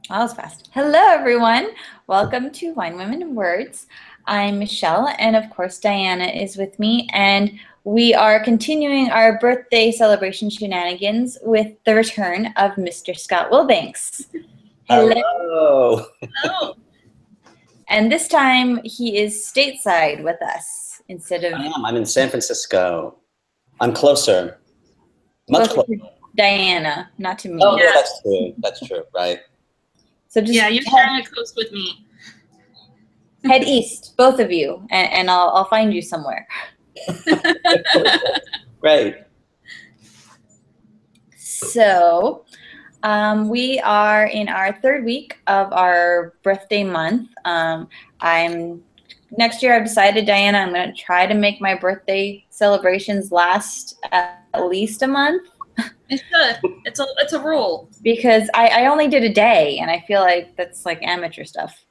That was fast. Hello, everyone. Welcome to Wine, Women, and Words. I'm Michelle, and of course, Diana is with me, and we are continuing our birthday celebration shenanigans with the return of Mr. Scott Wilbanks. Hello. Oh, And this time, he is stateside with us instead of I am. I'm in San Francisco. I'm closer. Much closer closer. to Diana, not to me. Oh, yeah, that's true. That's true, right? So just yeah, you're sharing a coast with me. head east, both of you, and I'll find you somewhere. Great. So we are in our third week of our birthday month. Next year I've decided, Diana, I'm going to try to make my birthday celebrations last at least a month. It should. It's a rule. Because I only did a day, and I feel like that's like amateur stuff.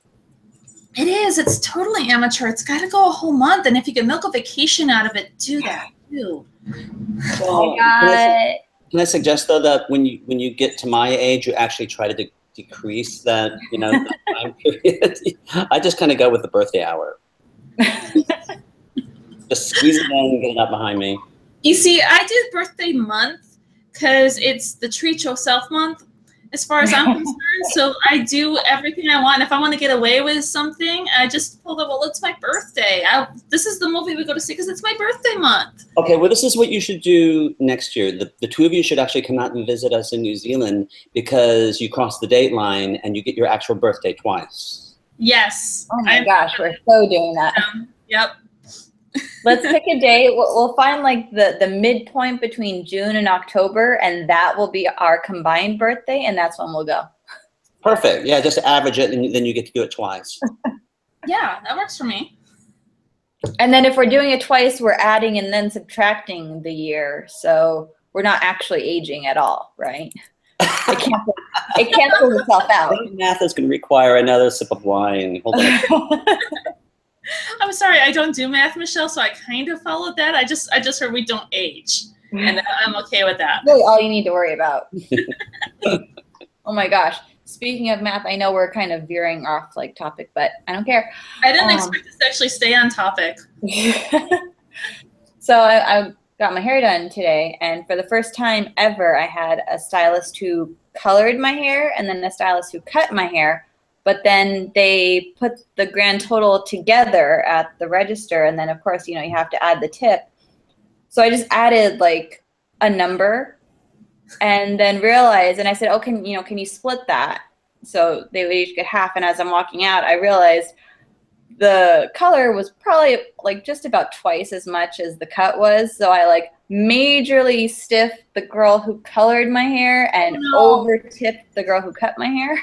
It is. It's totally amateur. It's got to go a whole month, and if you can milk a vacation out of it, do that too. Well, can I suggest though that when you get to my age, you actually try to decrease that the time period. I just kind of go with the birthday hour. Just squeeze it in, get it out behind me. You see, I do birthday month because it's the treat yourself month, as far as I'm concerned. So I do everything I want. If I want to get away with something, I just pull the, well, it's my birthday. This is the movie we go to see because it's my birthday month. Okay, well, this is what you should do next year. The two of you should actually come out and visit us in New Zealand because you cross the date line and you get your actual birthday twice. Yes. Oh my gosh, we're so doing that. Yep. Let's pick a day. We'll find like the midpoint between June and October, and that will be our combined birthday, and that's when we'll go. Perfect. Yeah, just average it, and then you get to do it twice. Yeah, that works for me. And then if we're doing it twice, we're adding and then subtracting the year, so we're not actually aging at all, right? It cancels itself out. Math is going to require another sip of wine. Hold on. I'm sorry, I don't do math, Michelle, so I kind of followed that. I just heard we don't age, and I'm okay with that. Really all you need to worry about. Oh my gosh. Speaking of math, I know we're kind of veering off like topic, but I don't care. I didn't expect us to actually stay on topic. So I got my hair done today, and for the first time ever, I had a stylist who colored my hair and then a stylist who cut my hair. But then they put the grand total together at the register, and then of course, you have to add the tip. So I just added like a number, and then realized, and I said, "Oh, can you split that?" So they would each get half. And as I'm walking out, I realized the color was probably like just about twice as much as the cut was. So I like majorly stiffed the girl who colored my hair and over tipped the girl who cut my hair.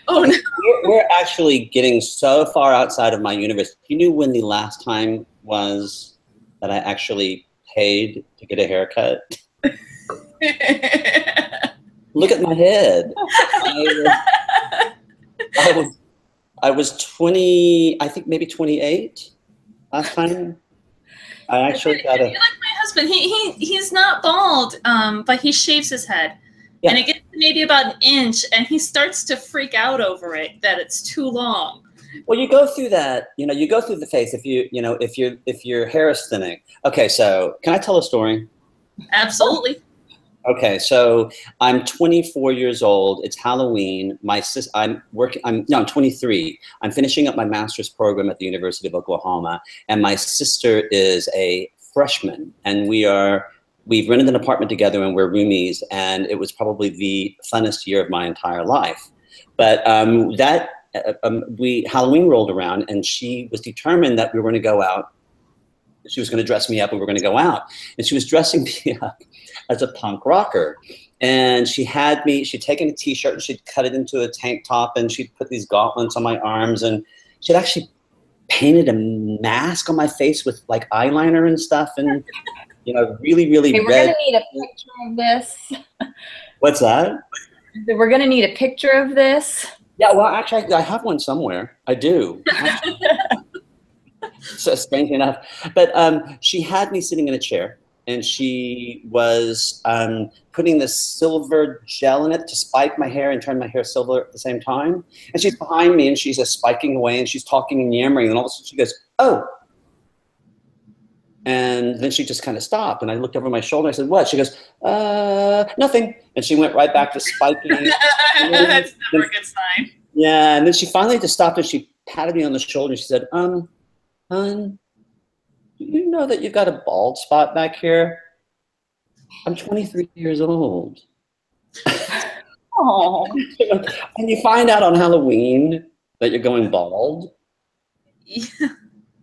Oh no. We're actually getting so far outside of my universe. You knew when the last time was that I actually paid to get a haircut? Look at my head. I was 20, I think maybe 28 last time. I actually got a... You're like my husband. He's not bald, but he shaves his head. Yeah. And it gets maybe about an inch, and he starts to freak out over it, that it's too long. Well, you go through that, you go through the phase if your hair is thinning. Okay, so can I tell a story? Absolutely. Okay, so I'm 24 years old. It's Halloween. I'm 23. I'm finishing up my master's program at the University of Oklahoma, and my sister is a freshman, and we've rented an apartment together, and we're roomies, and it was probably the funnest year of my entire life. But Halloween rolled around, and she was determined that we were going to go out. She was going to dress me up, and we were going to go out. And she was dressing me up as a punk rocker. And she'd taken a t-shirt, and she'd cut it into a tank top, and she'd put these gauntlets on my arms, and she'd actually painted a mask on my face with like eyeliner and stuff, and really, really red. We're going to need a picture of this. What's that? We're going to need a picture of this. Yeah, well, actually, I have one somewhere. I do. So strange enough. But she had me sitting in a chair, and she was putting this silver gel in it to spike my hair and turn my hair silver at the same time. And she's behind me, and she's just spiking away, and she's talking and yammering, and all of a sudden she goes, "Oh." And then she just kind of stopped, and I looked over my shoulder. I said, "What?" She goes, "Nothing." And she went right back to spiking. That's never a good sign. Yeah, and then she finally just stopped, and she patted me on the shoulder, and she said, "Hon, do you know that you've got a bald spot back here? I'm 23 years old." Oh. And you find out on Halloween that you're going bald. Yeah.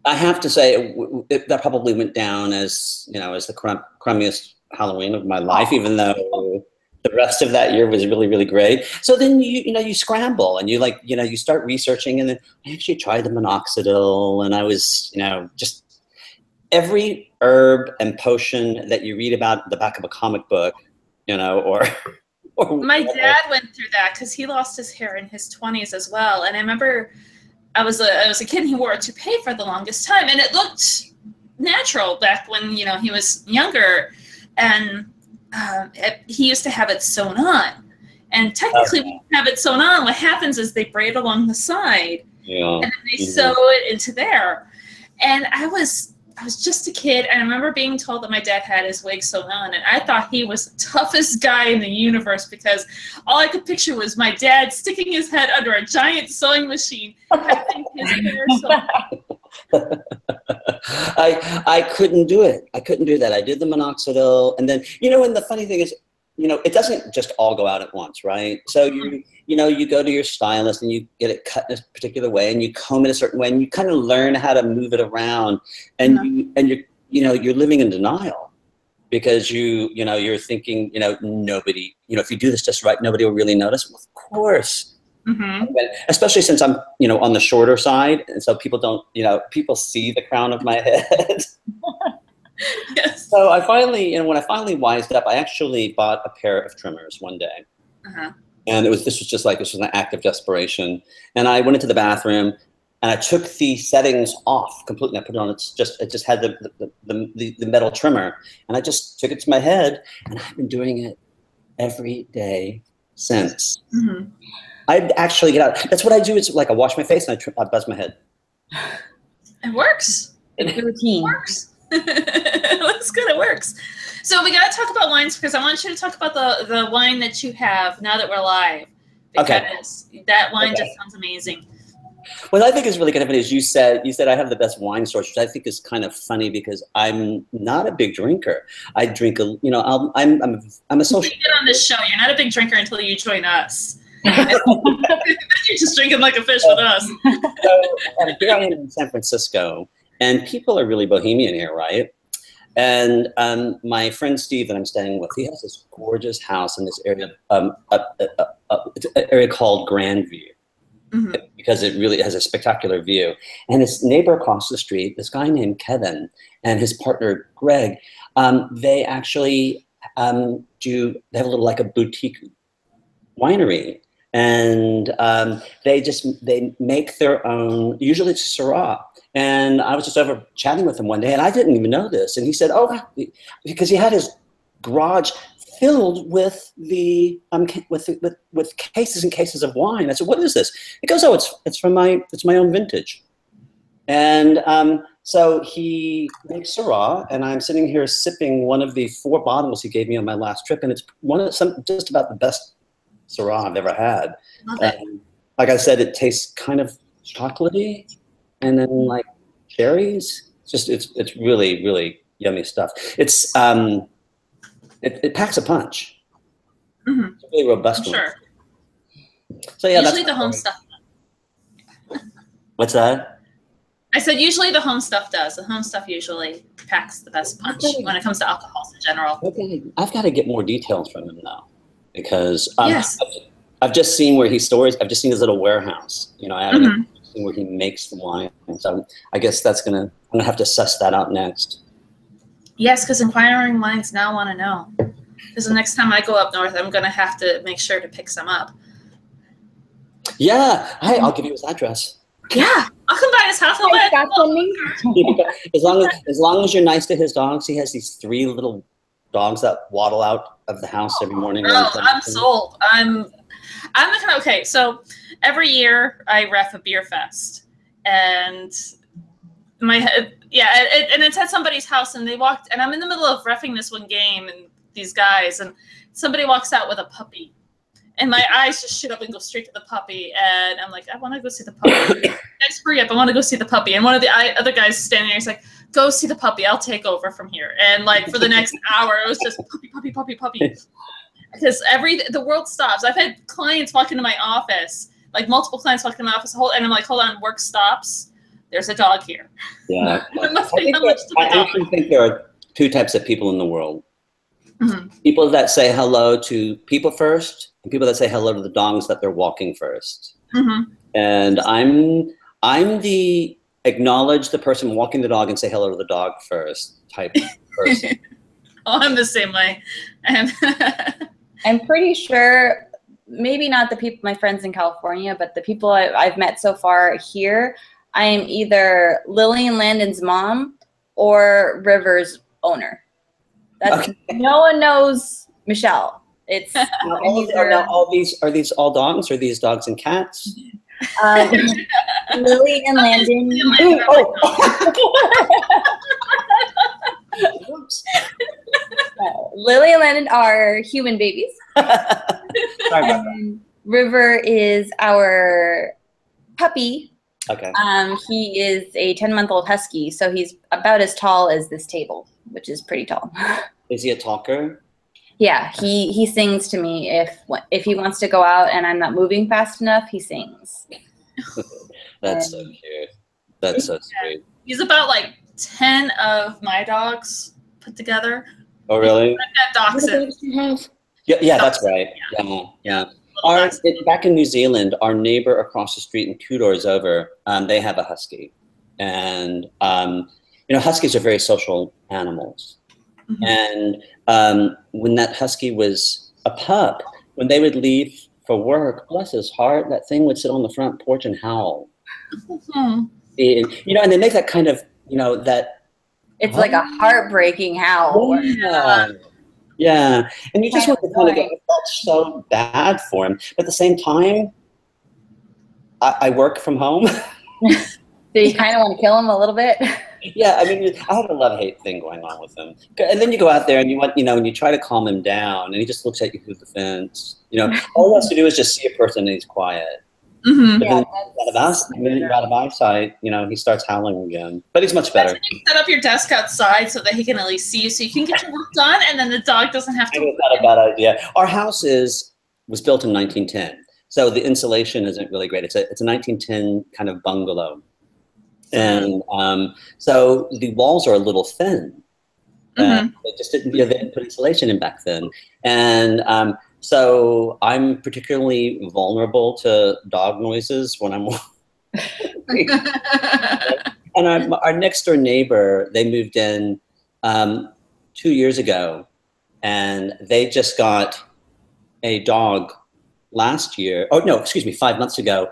I have to say that probably went down as, you know, as the crummiest Halloween of my life, even though the rest of that year was really, really great. So then you scramble, and you start researching, and then I actually tried the minoxidil, and I was, just every herb and potion that you read about in the back of a comic book, or my dad went through that because he lost his hair in his 20s as well. And I remember I was a kid, and he wore a toupee for the longest time, and it looked natural back when he was younger, and he used to have it sewn on. And technically, when you have it sewn on, what happens is they braid along the side, and then they sew it into there. And I was just a kid, and I remember being told that my dad had his wig sewn on, and I thought he was the toughest guy in the universe, because all I could picture was my dad sticking his head under a giant sewing machine, having his hair sewn. I couldn't do it. I couldn't do that. I did the minoxidil, and then, and the funny thing is, it doesn't just all go out at once, right? So you go to your stylist, and you get it cut in a particular way, and you comb it a certain way, and you kind of learn how to move it around, and you're living in denial, because you're thinking, nobody, if you do this just right, nobody will really notice. Well, of course. Mm-hmm. Especially since I'm, on the shorter side, and so people don't, people see the crown of my head. Yes. So I finally, when I finally wised up, I actually bought a pair of trimmers one day. Uh-huh. And this was an act of desperation. And I went into the bathroom, and I took the settings off completely. I put it on. It just had the metal trimmer, and I just took it to my head, and I've been doing it every day since. Mm-hmm. I actually get out. That's what I do. It's like I wash my face, and I buzz my head. It works. It's a routine. It works. It looks good. It works. So we got to talk about wines, because I want you to talk about the wine that you have now that we're live. Because that wine just sounds amazing. What I think is really kind of funny is you said I have the best wine source, which I think is kind of funny, because I'm not a big drinker. I drink I'm a social. You get on this show. You're not a big drinker until you join us. You're just drinking like a fish with us. So here I am in San Francisco, and people are really bohemian here, right? And my friend Steve that I'm staying with, he has this gorgeous house in this area, it's an area called Grandview, mm-hmm. because it really has a spectacular view. And his neighbor across the street, this guy named Kevin, and his partner Greg, they actually they have a little like a boutique winery. And they make their own, usually it's Syrah. And I was just over chatting with him one day, and I didn't even know this. And he said, because he had his garage filled with with cases and cases of wine. I said, "What is this?" He goes, "Oh, it's my own vintage." And so he makes Syrah, and I'm sitting here sipping one of the 4 bottles he gave me on my last trip, and it's just about the best Syrah I've ever had. Like I said, it tastes kind of chocolatey, and then like cherries. It's really, really yummy stuff. It's it packs a punch. Mm-hmm. It's a really robust one. Sure. So yeah, usually the home stuff. What's that? I said usually the home stuff does. The home stuff usually packs the best punch when it comes to alcohols in general. Okay, I've got to get more details from him now, because yes. I've just seen where he stores. I've just seen his little warehouse. I haven't seen where he makes the wine. So I guess I'm gonna have to suss that out next. Yes, because inquiring minds now want to know. Because the next time I go up north, I'm gonna have to make sure to pick some up. Yeah, hey, I'll give you his address. Yeah, I'll come by his house. I'll Hi, buy Scott Wilbanks. As long as you're nice to his dogs, he has these 3 little dogs that waddle out of the house every morning. Oh, I'm sold. I'm the kind of, okay, so every year I ref a beer fest, and and it's at somebody's house, and they walked, and I'm in the middle of reffing this one game, and these guys, and somebody walks out with a puppy, and my eyes just shoot up and go straight to the puppy, and I'm like, I want to go see the puppy. Guys, hurry up! I want to go see the puppy. And one of the other guys standing there, he's like, "Go see the puppy. I'll take over from here." And like for the next hour, it was just puppy, puppy, puppy, puppy. Because the world stops. I've had clients walk into my office, like multiple clients walk into my office, and I'm like, "Hold on, work stops. There's a dog here." Yeah. It must be how much to the I dog. actually think there are 2 types of people in the world. Mm-hmm. People that say hello to people first, and people that say hello to the dogs that they're walking first. Mm-hmm. And I'm the acknowledge the person walking the dog and say hello to the dog first type person. Oh, I'm the same way. I'm pretty sure, maybe not the people, my friends in California, but the people I've met so far here, I am either Lily and Landon's mom or River's owner. That's Okay. No one knows Michelle. It's are these all dogs? Or are these dogs and cats? Lily and Landon. Oops. Lily and Landon are human babies. Sorry about that. And River is our puppy. Okay. He is a 10-month-old husky, so he's about as tall as this table, which is pretty tall. Is he a talker? Yeah, he sings to me if he wants to go out and I'm not moving fast enough, he sings. That's so cute. That's so sweet. He's about like 10 of my dogs put together. Oh, really? I've got dachshunds. Yeah, that's right. Yeah. Back in New Zealand, our neighbor across the street and 2 doors over, they have a husky. And, huskies are very social animals. Mm-hmm. And when that husky was a pup, when they would leave for work, bless his heart, that thing would sit on the front porch and howl. Mm-hmm. And they make that kind of, that. It's like a heartbreaking howl. Yeah. And you just want to kind of go, that's so bad for him. But at the same time, I work from home. So you kind of want to kill him a little bit? Yeah, I mean, I have a love-hate thing going on with him. And then you go out there and and you try to calm him down, and he just looks at you through the fence. All he has to do is just see a person and he's quiet. Mm-hmm. But then you're out of eyesight, he starts howling again. But he's much better. You set up your desk outside so that he can at least see you, so you can get your work done, and then the dog doesn't have to. It's not a bad idea. Our house was built in 1910, so the insulation isn't really great. It's a 1910 kind of bungalow. And so the walls are a little thin. Mm-hmm. They just they didn't put insulation in back then. And so I'm particularly vulnerable to dog noises when I'm and our next door neighbor, they moved in 2 years ago, and they just got a dog last year. Oh, no, excuse me, 5 months ago.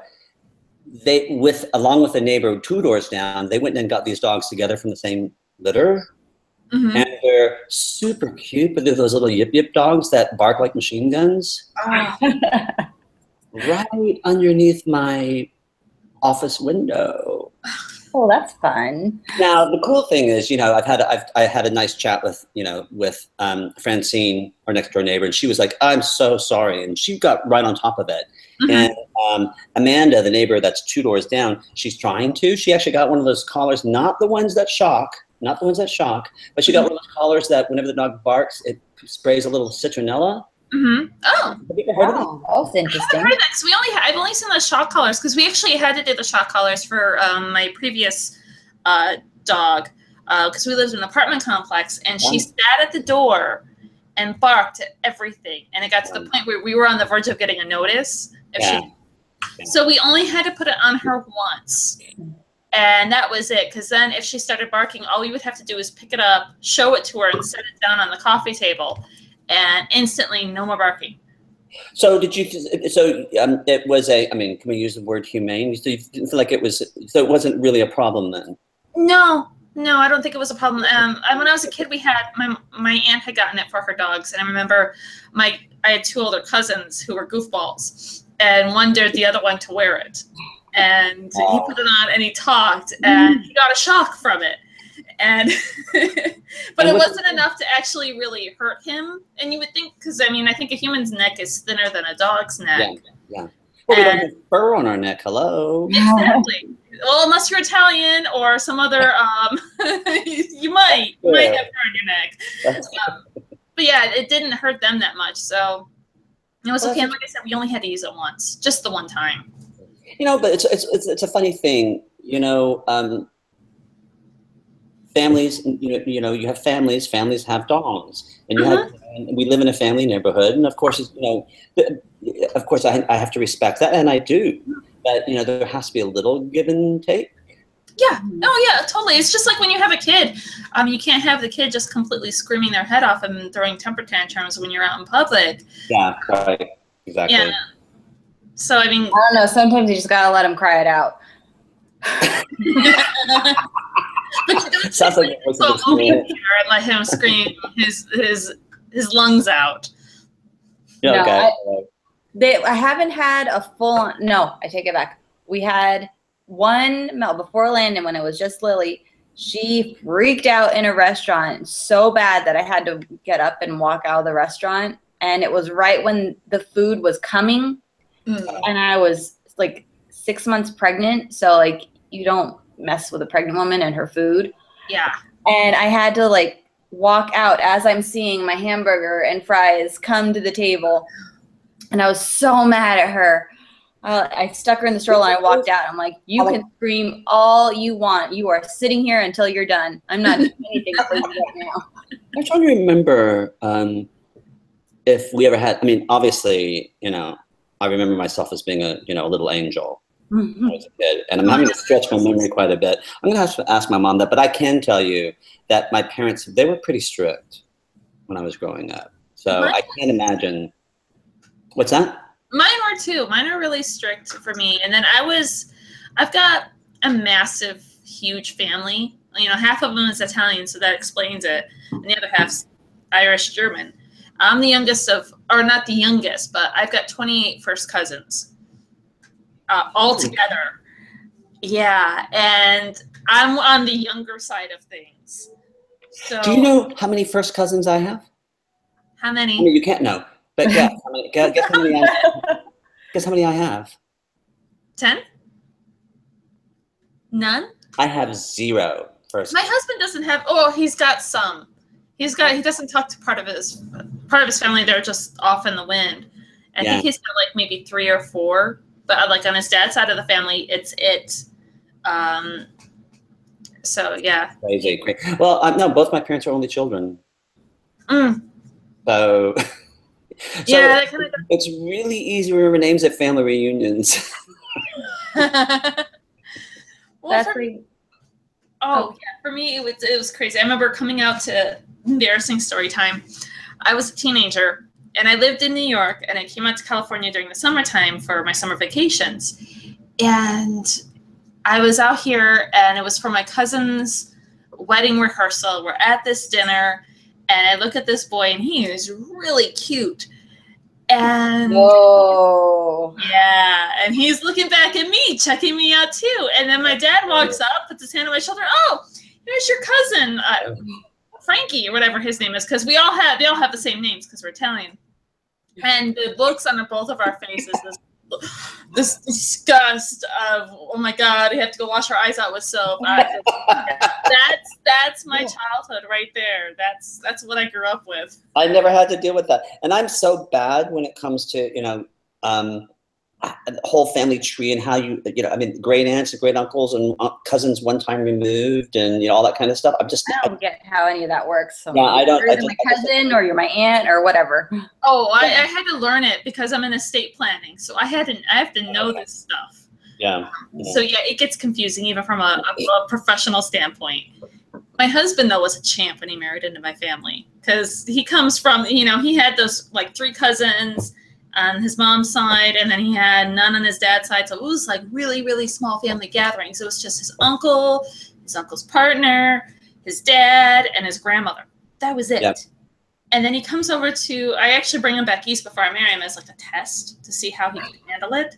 Along with a neighbor 2 doors down, they went and got these dogs together from the same litter. Mm-hmm. And they're super cute, but they're those little yip dogs that bark like machine guns. Right underneath my office window. Oh, that's fun. Now the cool thing is, I had a nice chat with Francine, our next door neighbor, and she was like, "I'm so sorry," and she got right on top of it. Mm-hmm. And Amanda, the neighbor that's 2 doors down, she's trying to. She actually got one of those collars, not the ones that shock, but she got one of those collars that whenever the dog barks, it sprays a little citronella. Mm-hmm. Oh, have you ever heard of that? That's interesting. I've heard that, 'cause I've only seen the shock collars, because we actually had to do the shock collars for my previous dog, because we lived in an apartment complex, and she sat at the door and barked at everything, and it got to the point where we were on the verge of getting a notice. So we only had to put it on her once. And that was it, because then if she started barking, all we would have to do is pick it up, show it to her, and set it down on the coffee table. And instantly, no more barking. So did you? So it was a. I mean, can we use the word humane? So you didn't feel like it was. So it wasn't really a problem then. No, no, I don't think it was a problem. When I was a kid, we had my aunt had gotten it for her dogs, and I remember I had two older cousins who were goofballs, and one dared the other one to wear it, and he put it on and he talked, and he got a shock from it, and but it wasn't enough to actually really hurt him. And you would think, because I mean, I think a human's neck is thinner than a dog's neck. Yeah. Well, we don't have fur on our neck. Hello. Exactly. Well, unless you're Italian or some other, you might have fur on your neck. But yeah, it didn't hurt them that much, so it was okay. And like I said, we only had to use it once, just the one time. You know, but it's a funny thing. You know, families. You know, you have families. Families have dogs, and you have. And we live in a family neighborhood, and of course, of course, I have to respect that, and I do. But there has to be a little give and take. Yeah. Oh, yeah. Totally. It's just like when you have a kid. You can't have the kid just completely screaming their head off and throwing temper tantrums when you're out in public. Yeah. Right. Exactly. Yeah. So I mean, I don't know. Sometimes you just gotta let them cry it out. Sounds like and let him scream his lungs out. Yeah, okay. I haven't had a full. No, I take it back. We had one before Landon when it was just Lily. She freaked out in a restaurant so bad that I had to get up and walk out of the restaurant. And it was right when the food was coming, and I was like 6 months pregnant. So like you don't mess with a pregnant woman and her food. Yeah. And I had to like walk out as I'm seeing my hamburger and fries come to the table. And I was so mad at her. I stuck her in the stroller and I walked out. I'm like, you can scream all you want. You are sitting here until you're done. I'm not doing anything for you right now. I'm trying to remember if we ever had, I mean, obviously, I remember myself as being a little angel. When I was a kid, and I'm having to stretch my memory quite a bit. I'm going to have to ask my mom that, but I can tell you that my parents, they were pretty strict when I was growing up. So I can't imagine. What's that? Mine were too. Mine are really strict for me. And then I've got a massive, huge family. Half of them is Italian, so that explains it. And the other half's Irish German. I'm the youngest or not the youngest, but I've got 28 first cousins. All together. Yeah, and I'm on the younger side of things. So, do you know how many first cousins I have? How many? I mean, you can't know, but guess how many I have. Guess how many I have? 10? None? I have 0 first. My husband doesn't have. Oh, he's got some. He doesn't talk to part of his family. They're just off in the wind. I think he's got like maybe 3 or 4. But like on his dad's side of the family, it's it. So yeah. Crazy. Well, no, both my parents are only children. So yeah, that kind of. It's really easy to remember names at family reunions. Well, for me, it was crazy. I remember coming out to embarrassing story time. I was a teenager. And I lived in New York, and I came out to California during the summertime for my summer vacations. And I was out here, and it was for my cousin's wedding rehearsal. We're at this dinner, and I look at this boy, and he is really cute. And whoa. Yeah, and he's looking back at me, checking me out too. And then my dad walks up, puts his hand on my shoulder. Oh, here's your cousin, Frankie, or whatever his name is, because they all have the same names because we're Italian. And the looks on both of our faces, this disgust of, oh my God, we have to go wash our eyes out with soap. That's my childhood right there. That's what I grew up with. I never had to deal with that, and I'm so bad when it comes to the whole family tree and how I mean, great aunts and great uncles and cousins one time removed and all that kind of stuff. I don't get how any of that works. So yeah, I don't. You're either my cousin or you're my aunt or whatever. Oh, I had to learn it because I'm in estate planning, so I have to know this stuff. Yeah. So yeah, it gets confusing even from a professional standpoint. My husband though was a champ when he married into my family because he comes from he had those like 3 cousins. on his mom's side, and then he had none on his dad's side. So it was like really, really small family gatherings. It was just his uncle, his uncle's partner, his dad, and his grandmother. That was it. Yep. And then he comes over to, I actually bring him back east before I marry him as like a test to see how he can handle it.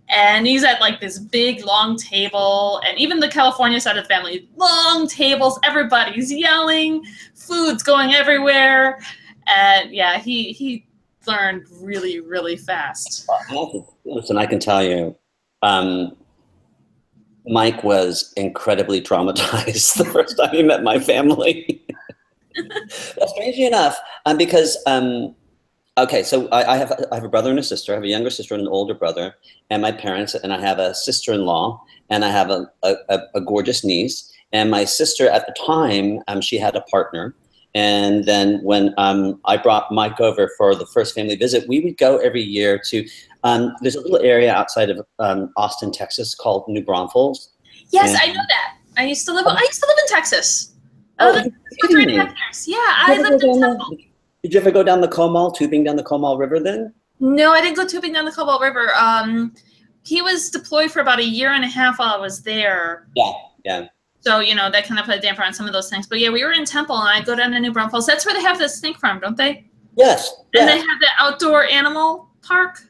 And he's at like this big long table, and even the California side of the family, long tables, everybody's yelling, food's going everywhere. And yeah, he learned really, really fast. Listen, I can tell you, Mike was incredibly traumatized the first time he met my family. Strangely enough, because okay, so I have a brother and a sister. I have a younger sister and an older brother, and my parents, and I have a sister-in-law, and I have a gorgeous niece. And my sister at the time, she had a partner. And then when I brought Mike over for the first family visit, we would go every year to, there's a little area outside of Austin, Texas called New Braunfels. Yes, and I know that. I used to live in Texas. I lived for 3.5 years. Yeah, I lived in Temple. Did you ever go down the Comal, tubing down the Comal River then? No, I didn't go tubing down the Comal River. He was deployed for about 1.5 years while I was there. Yeah, yeah. So, you know, that kind of put a damper on some of those things. But yeah, we were in Temple, and I go down to New Braunfels. That's where they have the snake farm, don't they? Yes. And they have the outdoor animal park,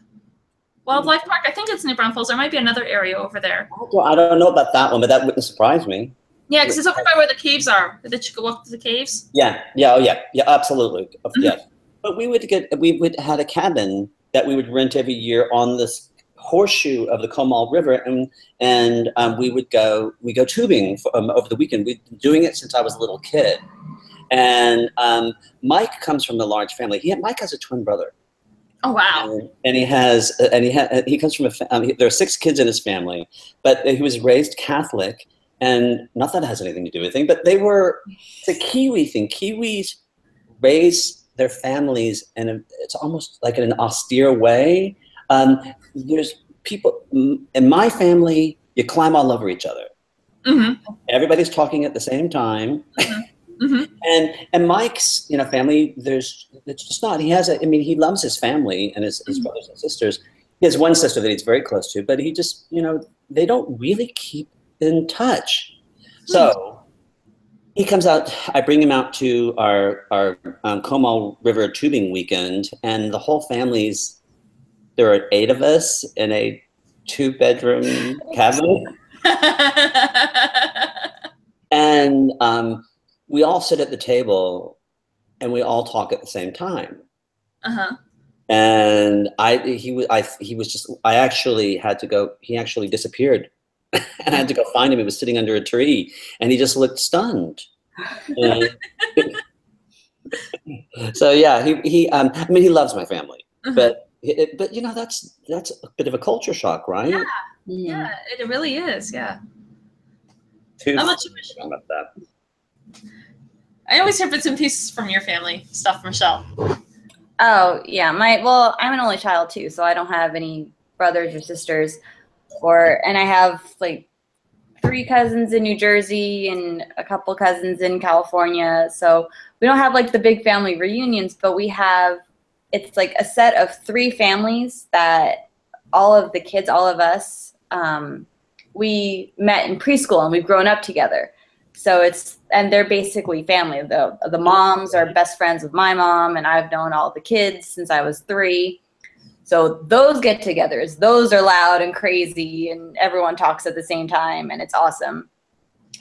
wildlife park. I think it's New Braunfels. There might be another area over there. Well, I don't know about that one, but that wouldn't surprise me. Yeah, because it's over by where the caves are. That you could walk to the caves. Yeah, yeah, oh yeah, yeah, absolutely, yes. But we would have a cabin that we would rent every year on this horseshoe of the Comal River, and we go tubing over the weekend. We've been doing it since I was a little kid. And Mike comes from a large family. Mike has a twin brother. Oh wow! And he comes from there are 6 kids in his family, but he was raised Catholic. And not that it has anything to do with anything, but it's a Kiwi thing. Kiwis raise their families, and it's almost like in an austere way. There's people in my family, you climb all over each other. Mm-hmm. Everybody's talking at the same time. Mm-hmm. Mm-hmm. And Mike's, family, it's just not. He loves his family and his brothers and sisters. He has one sister that he's very close to, but he just, they don't really keep in touch. So he comes out, I bring him out to our Comal River tubing weekend, and the whole there are 8 of us in a 2-bedroom cabin. And we all sit at the table and we all talk at the same time. Uh-huh. And I actually had to go, he actually disappeared. And I had to go find him. He was sitting under a tree, and he just looked stunned. So yeah, he loves my family, but that's a bit of a culture shock, right? Yeah, yeah, it really is. Yeah. How much about that? I always hear bits and pieces from your family stuff, Michelle. Oh yeah, I'm an only child too, so I don't have any brothers or sisters. And I have like 3 cousins in New Jersey and a couple cousins in California. So we don't have like the big family reunions, but it's like a set of 3 families that all of the kids, all of us, we met in preschool and we've grown up together. So and they're basically family. The moms are best friends with my mom, and I've known all the kids since I was 3. So those get-togethers, those are loud and crazy, and everyone talks at the same time, and it's awesome.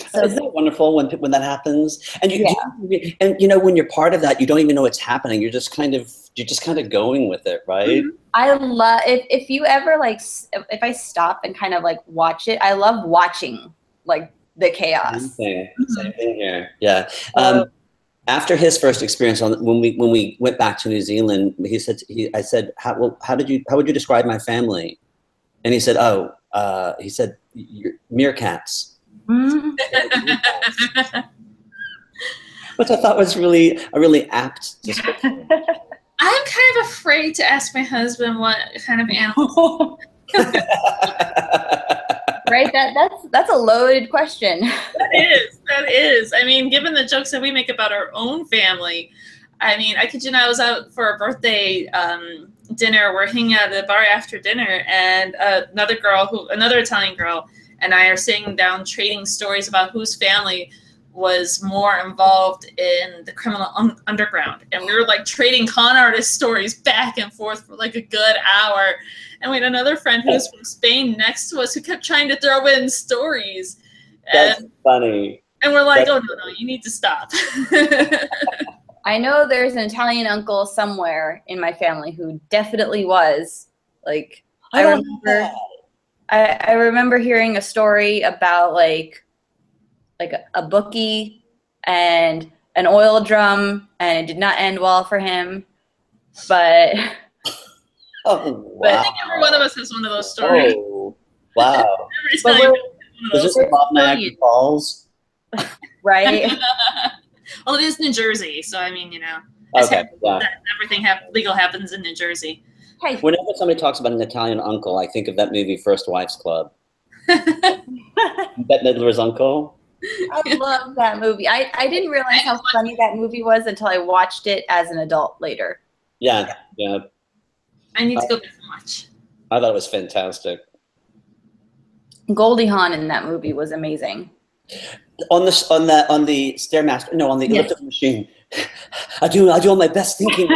So isn't that wonderful when that happens? And when you're part of that, you don't even know what's happening. You're just kind of going with it, right? Mm-hmm. I love if you ever if I stop and kind of like watch it, I love watching like the chaos. Same thing here. Yeah. After his first experience, when we went back to New Zealand, I said, how would you describe my family? And he said, you're meerkats. Which I thought was a really apt description. I'm kind of afraid to ask my husband what kind of animal. Right? That's a loaded question. That is. I mean, given the jokes that we make about our own family, I mean, I kid you not, I was out for a birthday dinner. We're hanging out at the bar after dinner, and another Italian girl, and I are sitting down trading stories about whose family was more involved in the criminal underground. And we were like trading con artist stories back and forth for like a good hour. And we had another friend who was from Spain next to us who kept trying to throw in stories. That's funny. And we're like, oh, no, you need to stop. I know there's an Italian uncle somewhere in my family who definitely was. Like, I remember hearing a story about like a bookie and an oil drum, and it did not end well for him. But oh, wow. But I think every one of us has one of those stories. Oh, wow. Was this about Niagara Falls? Right? Well, it is New Jersey, so I mean, Okay, yeah. Everything legal happens in New Jersey. Hey. Whenever somebody talks about an Italian uncle, I think of that movie First Wives Club. Bette Midler's uncle. I love that movie. I didn't realize how funny that movie was until I watched it as an adult later. Yeah. I need to go back and watch. I thought it was fantastic. Goldie Hawn in that movie was amazing. On the Stairmaster, no, on the elliptical machine. I do all my best thinking.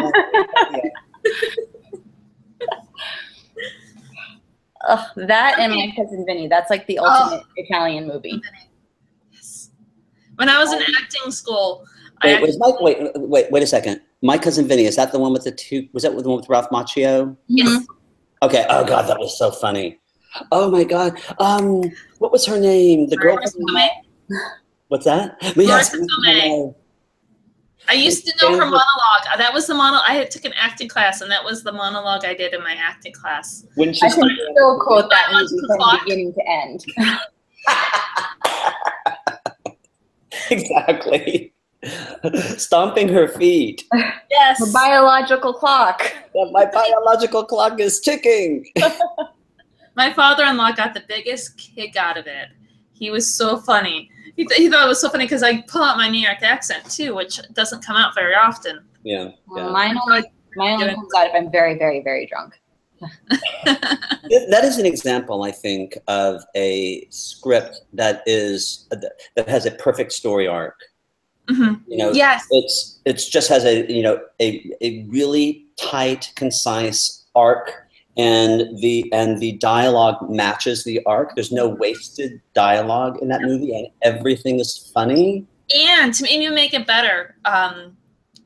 That and My Cousin Vinny. That's like the ultimate Italian movie. Yes. When I was in acting school, wait a second. My Cousin Vinny, is that the one with the two? Was that the one with Ralph Macchio? Yes. Okay. Oh God, that was so funny. Oh my God. What was her name? The girl. What's that? Yes. I used to know her monologue. That was the monologue. I took an acting class, and that was the monologue I did in my acting class. I can still quote that movie from beginning to end. Exactly. Stomping her feet. Yes. The biological clock. My biological clock is ticking. My father-in-law got the biggest kick out of it. He was so funny. He thought it was so funny because I pull out my New York accent too, which doesn't come out very often. Yeah. Mine only comes out if I'm very, very, very drunk. That is an example, I think, of a script that has a perfect story arc. Mm-hmm. Yes. It just has a really tight, concise arc. And the dialogue matches the arc. There's no wasted dialogue in that movie, and everything is funny. And to even make it better,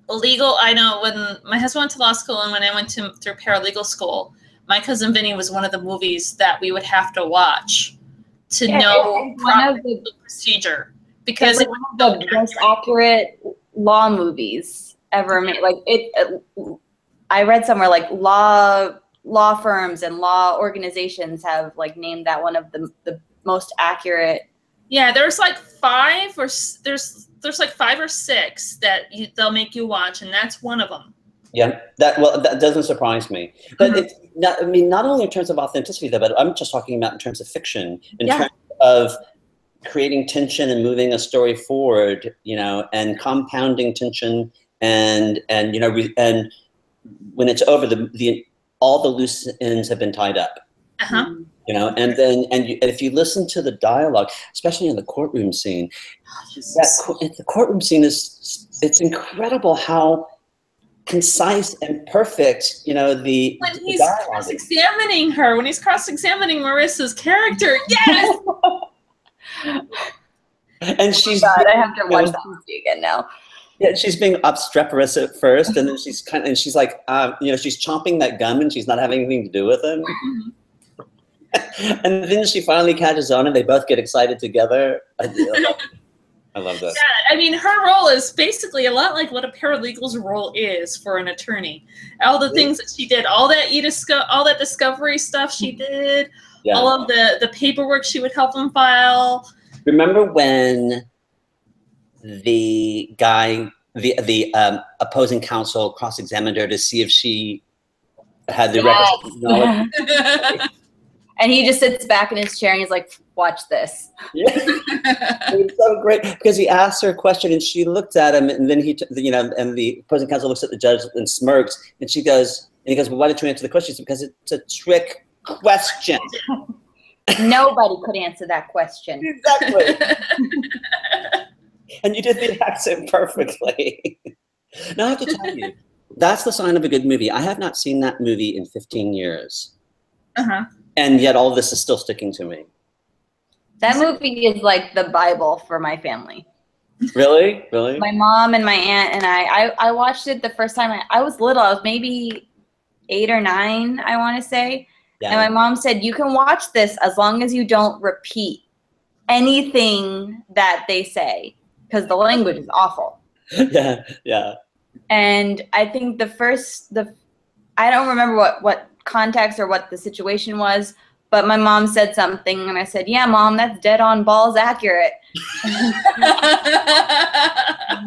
legal. I know when my husband went to law school and when I went through paralegal school, My Cousin Vinny was one of the movies that we would have to watch to know the procedure, because it's one of the most accurate law movies ever made. Like I read somewhere like law firms and law organizations have like named that one of the most accurate. Yeah, there's like five or six that they'll make you watch, and that's one of them. Yeah, that doesn't surprise me. But it's not, I mean, not only in terms of authenticity, though, but I'm just talking about in terms of fiction, in terms of creating tension and moving a story forward, and compounding tension, and and when it's over, all the loose ends have been tied up. And if you listen to the dialogue, especially in the courtroom scene, the courtroom scene it's incredible how concise and perfect, when he's cross-examining her, when he's cross-examining Marissa's character, yes. And she's. God, I have to watch that movie again now. Yeah, she's being obstreperous at first, and then she's like, she's chomping that gum, and she's not having anything to do with him. And then she finally catches on, and they both get excited together. I love that. Yeah, I mean, her role is basically a lot like what a paralegal's role is for an attorney. All the things that she did, all that discovery stuff she did, all of the paperwork she would help them file. Remember when the guy, the opposing counsel cross-examined her to see if she had the requisite knowledge? And he just sits back in his chair and he's like, watch this. Yeah. It was so great because he asked her a question and she looked at him, and then and the opposing counsel looks at the judge and smirks, and she goes, he goes, well, why didn't you answer the question? He said, because it's a trick question. Nobody could answer that question. Exactly. And you did the accent perfectly. Now I have to tell you, that's the sign of a good movie. I have not seen that movie in 15 years. Uh-huh. And yet all of this is still sticking to me. That movie is like the Bible for my family. Really? Really? My mom and my aunt and I watched it the first time. I was little. I was maybe 8 or 9, I want to say. Yeah. And my mom said, you can watch this as long as you don't repeat anything that they say, because the language is awful. Yeah, yeah. And I think I don't remember what context or what the situation was, but my mom said something, and I said, yeah, Mom, that's dead on balls accurate. I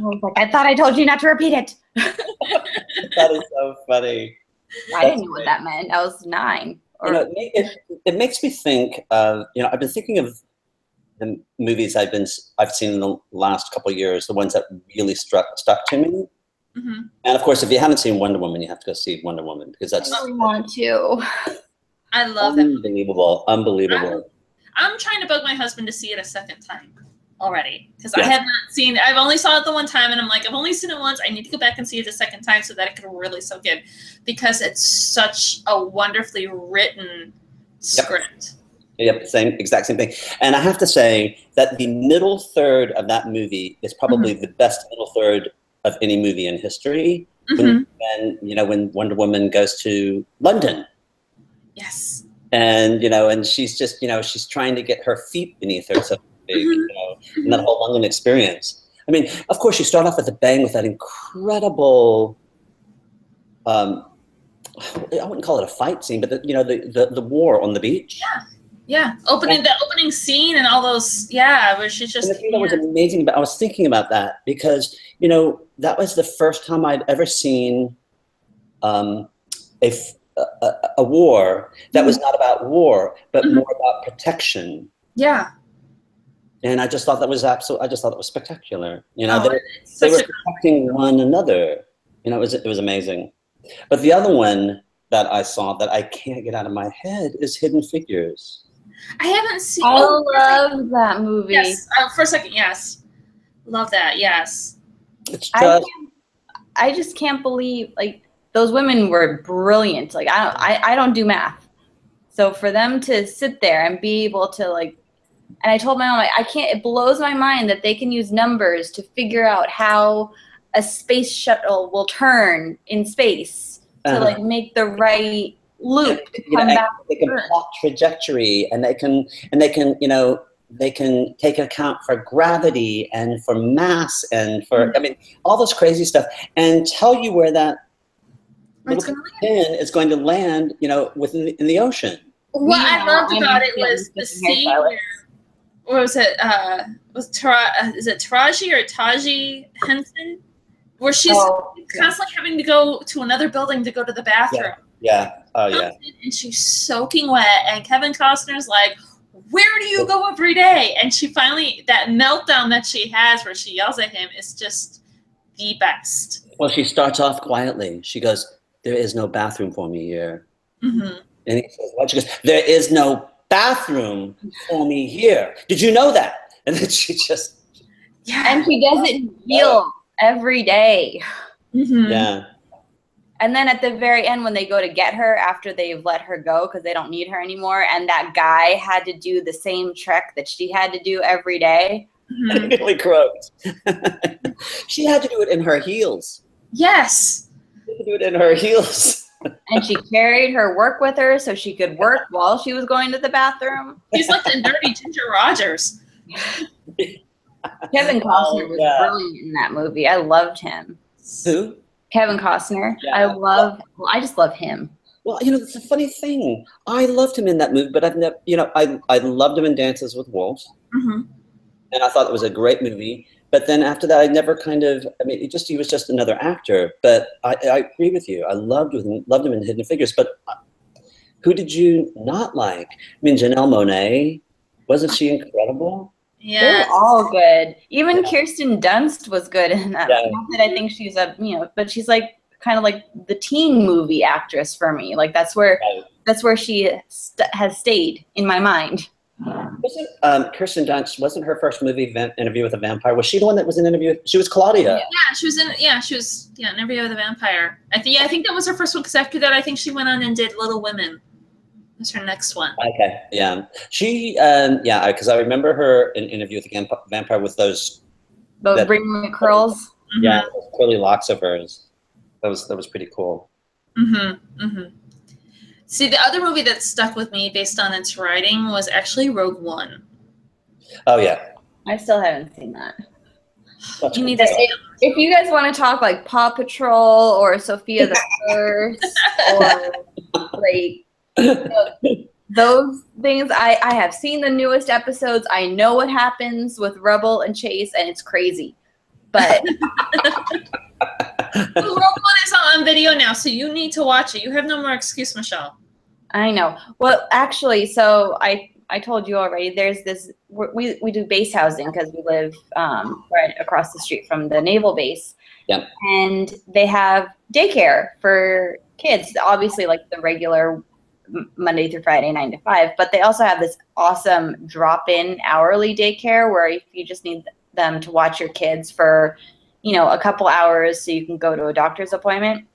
was like, I thought I told you not to repeat it. That is so funny. I didn't know what that meant. I was 9. It makes me think of, I've been thinking of the movies I've seen in the last couple of years, the ones that really stuck to me. Mm-hmm. And of course, if you haven't seen Wonder Woman, you have to go see Wonder Woman, because that's I really want to. I love that. Unbelievable. I'm trying to bug my husband to see it a second time already, because Yeah. I have not seen it. I've only saw it the one time, and I'm like, I've only seen it once. I need to go back and see it a second time so that it can really soak in, because it's such a wonderfully written script. Yep, exact same thing. And I have to say that the middle third of that movie is probably the best middle third of any movie in history. Mm-hmm. When Wonder Woman goes to London. Yes. And and she's just she's trying to get her feet beneath her, so to speak, and that whole London experience. I mean, of course, you start off with a bang with that incredible. I wouldn't call it a fight scene, but the war on the beach. Yeah. The opening scene and all those. Yeah, where she's just. And the thing that was amazing, but I was thinking about that because that was the first time I'd ever seen a war that was not about war, but more about protection. Yeah. And I just thought that was spectacular. They were Such protecting one another. It was amazing. But the other one that I saw that I can't get out of my head is Hidden Figures. I haven't seen. I love that movie. Yes, for a second, yes, love that. Yes, It's just, I just can't believe those women were brilliant. I don't do math, so for them to sit there and be able to and I told my mom I can't. It blows my mind that they can use numbers to figure out how a space shuttle will turn in space to make the right loop to come back. They can plot trajectory, and they can take account for gravity and for mass and for all this crazy stuff, and tell you where that little pin is going to land, in the ocean. What I loved about it was the scene where was it? Is it Taraji or Taji Henson? Where she's constantly having to go to another building to go to the bathroom. Yeah. Oh, yeah. And she's soaking wet, and Kevin Costner's like, where do you go every day? And she finally, that meltdown that she has where she yells at him is just the best. Well, she starts off quietly. She goes, there is no bathroom for me here. Mm-hmm. And he says, what? She goes, there is no bathroom for me here. Did you know that? And then she just... Yeah. And she does it heal every day. Mm-hmm. Yeah. And then at the very end, when they go to get her after they've let her go because they don't need her anymore, and that guy had to do the same trick that she had to do every day. Mm-hmm. Really gross. She had to do it in her heels. Yes. She had to do it in her heels. And she carried her work with her so she could work while she was going to the bathroom. He's like the dirty Ginger Rogers. Kevin Costner was brilliant in that movie. I loved him. Who? Kevin Costner. Yeah. I just love him. Well, it's a funny thing. I loved him in that movie, but I've never, I loved him in Dances with Wolves. Mm-hmm. And I thought it was a great movie. But then after that, I never he was just another actor. But I agree with you. I loved him in Hidden Figures. But who did you not like? I mean, Janelle Monáe, wasn't she incredible? Yeah, they're all good. Even Kirsten Dunst was good in that. Yeah. Not that I think she's but she's kind of like the teen movie actress for me. Like that's where she has stayed in my mind. Wasn't Kirsten Dunst, wasn't her first movie Interview with a Vampire? Was she the one that was in Interview? She was Claudia. Yeah, she was in Interview with a Vampire. I think that was her first one, because after that I think she went on and did Little Women. That's her next one. Okay, yeah. She because I remember her in Interview with a Vampire with those bring me curls. Yeah, those curly locks of hers. That was pretty cool. See, the other movie that stuck with me based on its writing was actually Rogue One. Oh yeah. I still haven't seen that. You need to see it. If you guys want to talk like Paw Patrol or Sophia the First or like those things, I have seen the newest episodes. I know what happens with Rebel and Chase, and it's crazy. But Rogue One is on video now, so you need to watch it. You have no more excuse, Michelle. I know. Well, actually, so I told you already, there's this, we do base housing because we live right across the street from the naval base. Yep. And they have daycare for kids, obviously like the regular Monday through Friday, 9 to 5, but they also have this awesome drop-in hourly daycare where if you just need them to watch your kids for, a couple hours so you can go to a doctor's appointment.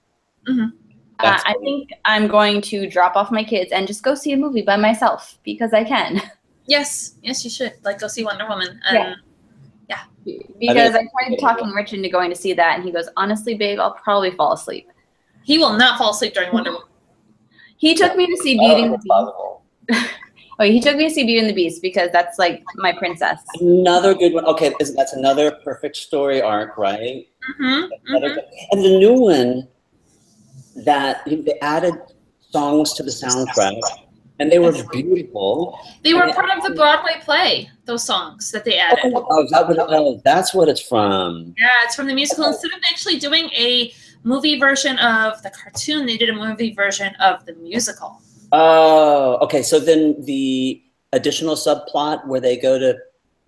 I think I'm going to drop off my kids and just go see a movie by myself because I can. Yes, you should. Like, go see Wonder Woman. Yeah. Because I tried talking Rich into going to see that, and he goes, honestly, babe, I'll probably fall asleep. He will not fall asleep during Wonder Woman. He took me to see Beauty and the Beast. He took me to see Beauty and the Beast because that's like my princess. Another good one. Okay, that's another perfect story arc, right? And the new one that they added songs to the soundtrack, and they were beautiful. They were part of the Broadway play. Those songs that they added. That's what it's from. Yeah, it's from the musical. Instead of actually doing a movie version of the cartoon, they did a movie version of the musical. Oh, okay. So then the additional subplot where they go to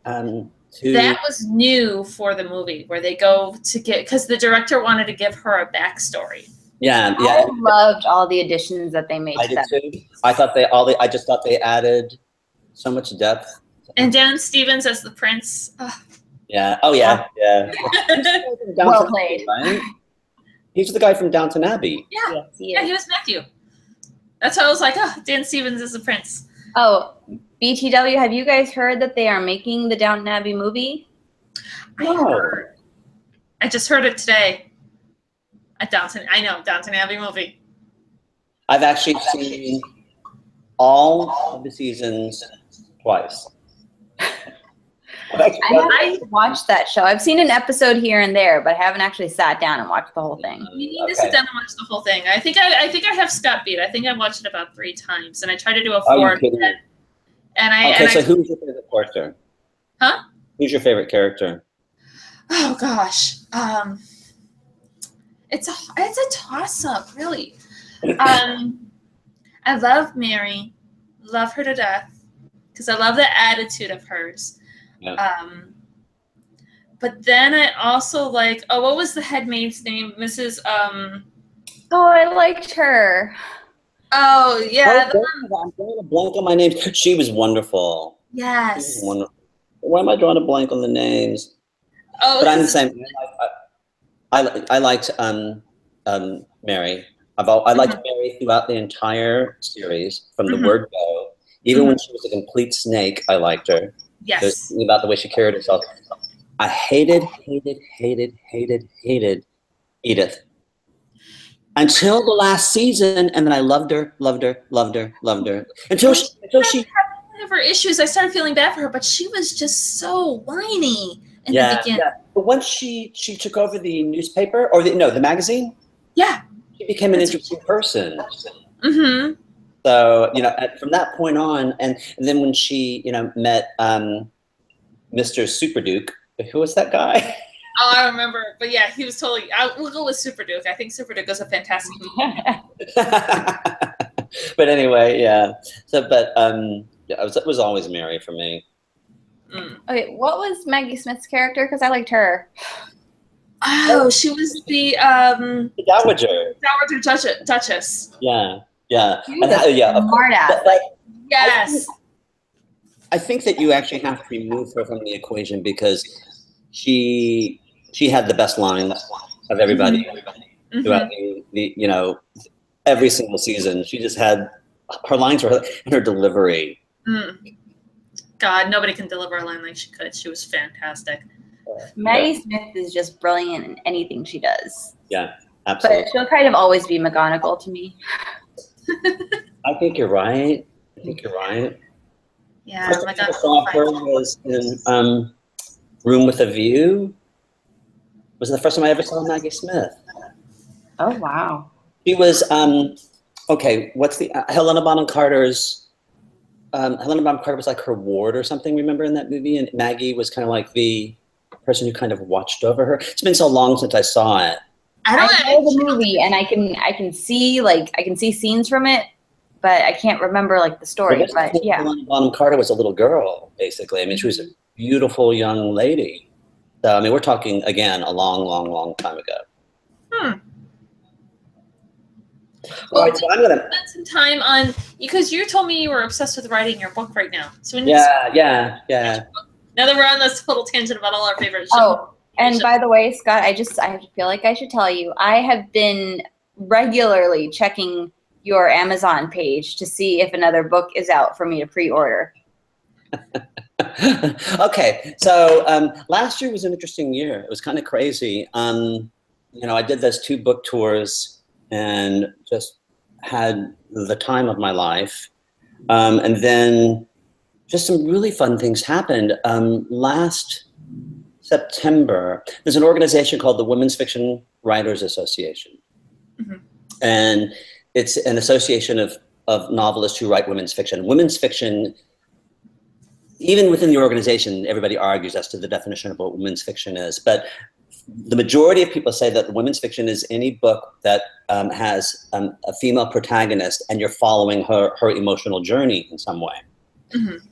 that was new for the movie, where they go to because the director wanted to give her a backstory. Yeah. I loved all the additions that they made. I did too. I thought I just thought they added so much depth. And Dan Stevens as the prince. Oh. Yeah. Oh yeah. Yeah. Well played. Right? He's the guy from Downton Abbey. Yeah. He was Matthew. That's why I was like, Dan Stevens is the prince. Oh, BTW, have you guys heard that they are making the Downton Abbey movie? I just heard it today. Downton Abbey movie. I've actually seen all of the seasons twice. I watched that show. I've seen an episode here and there, but I haven't actually sat down and watched the whole thing. You need to sit down and watch the whole thing. I think I have Scott beat. I think I watched it about 3 times, and I tried to do a 4. So who's your favorite character? Huh? Who's your favorite character? Oh gosh, it's a toss-up, really. I love Mary, love her to death, because I love the attitude of hers. Yeah. But then I also like, what was the head maid's name? Mrs. Oh, I liked her. Oh, yeah. I'm drawing a blank on my names. She was wonderful. Yes. She was wonderful. Why am I drawing a blank on the names? Oh, but I'm the same. I liked Mary. I liked Mary throughout the entire series, from the word go. Even when she was a complete snake, I liked her. Yes. There's something about the way she carried herself. I hated Edith until the last season, and then I loved her. Until she have her issues. I started feeling bad for her, but she was just so whiny in the beginning. Yeah. But once she took over the newspaper, or the magazine, she became an interesting person. Mm-hmm. So from that point on, and then when she met Mr. Super Duke, who was that guy? Oh, I remember. But yeah, he was totally. We'll go with Super Duke. I think Super Duke was a fantastic movie. But anyway, yeah. So, but it was always Mary for me. Okay, what was Maggie Smith's character? Because I liked her. Oh, she was the Dowager. Dowager Duchess. Yeah, yeah, yeah. Smart ass. But Yes. I think that you actually have to remove her from the equation because she had the best lines of everybody throughout the every single season. She just had her lines and her delivery. God, nobody can deliver a line like she could. She was fantastic. Maggie Smith is just brilliant in anything she does. Yeah, absolutely. But she'll kind of always be McGonagall to me. I think you're right. I think you're right. Yeah, first time I saw her was in Room with a View. Was the first time I ever saw Maggie Smith. Oh, wow. She was, okay, what's the, Helena Bonham Carter's, Helena Bonham Carter was like her ward or something, remember, in that movie? And Maggie was kind of like the person who kind of watched over her. It's been so long since I saw it. I know the movie, and I can see scenes from it, but I can't remember like the story. Well, but yeah, Helena Bonham Carter was a little girl, basically. I mean, she was a beautiful young lady. So I mean, we're talking again a long, long, long time ago. Well, right, so I'm gonna spend some time on, because you told me you were obsessed with writing your book right now. So we need yeah. Now that we're on this total tangent about all our favorite shows. Oh, and by the way, Scott, I feel like I should tell you, I have been regularly checking your Amazon page to see if another book is out for me to pre-order. Okay, so last year was an interesting year. It was kind of crazy. I did those 2 book tours and just had the time of my life. And then just some really fun things happened. Last September, there's an organization called the Women's Fiction Writers Association. And it's an association of novelists who write women's fiction. Women's fiction, even within the organization, everybody argues as to the definition of what women's fiction is. But the majority of people say that women's fiction is any book that has a female protagonist and you're following her emotional journey in some way.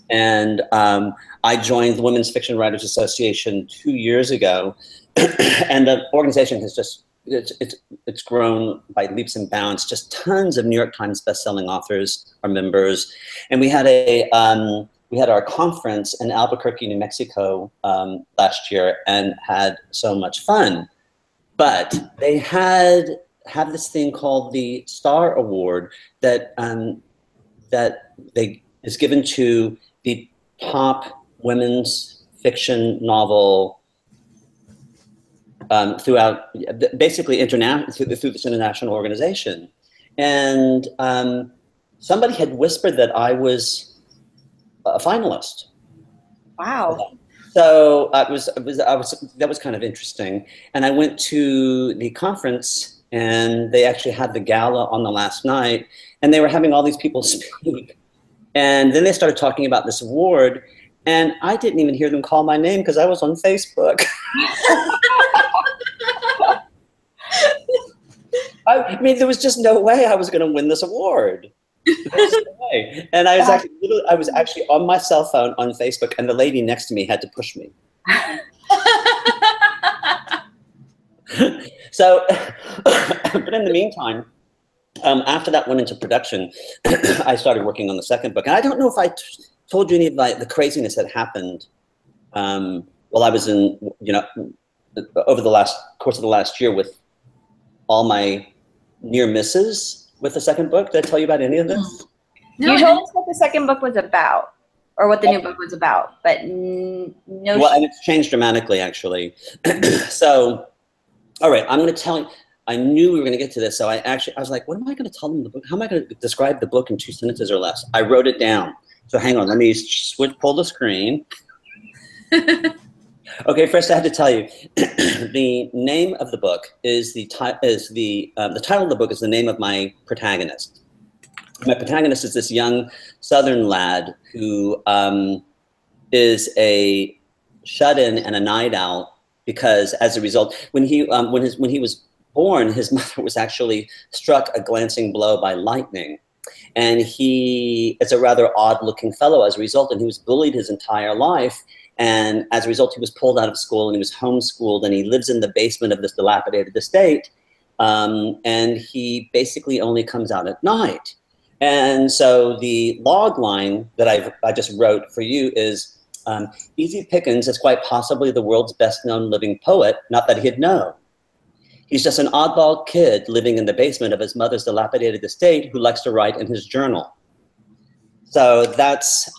And I joined the Women's Fiction Writers Association 2 years ago, and the organization has just it's grown by leaps and bounds. Just tons of New York Times bestselling authors are members, and we had our conference in Albuquerque, New Mexico last year, and had so much fun. But they have this thing called the Star Award that is given to the top women's fiction novel throughout, basically through this international organization. And somebody had whispered that I was a finalist. Wow. So that was kind of interesting. And I went to the conference, and they actually had the gala on the last night, and they were having all these people speak. And then they started talking about this award, and I didn't even hear them call my name because I was on Facebook. I mean, there was just no way I was going to win this award. No way. And I was actually on my cell phone on Facebook, and the lady next to me had to push me. So, but in the meantime, after that went into production, I started working on the second book. And I don't know if I told you any of the craziness that happened while I was in, over the course of the last year with all my near misses with the second book. Did I tell you about any of this? No, you told us what the second book was about, or what the new book was about, but no. Well, and it's changed dramatically, actually. So, all right, I'm going to tell you. I knew we were going to get to this, so I was like, what am I going to tell them the book? How am I going to describe the book in 2 sentences or less? I wrote it down. So hang on, let me pull the screen. Okay, first I have to tell you, the name of the book is the title of the book is the name of my protagonist. My protagonist is this young Southern lad who is a shut-in and a night owl because, as a result, when he was born, his mother was actually struck a glancing blow by lightning. And he is a rather odd-looking fellow as a result, and he was bullied his entire life. And as a result, he was pulled out of school and he was homeschooled, and he lives in the basement of this dilapidated estate. And he basically only comes out at night. And so the log line that I just wrote for you is, Easy Pickens is quite possibly the world's best known living poet, not that he'd know. He's just an oddball kid living in the basement of his mother's dilapidated estate who likes to write in his journal. So that's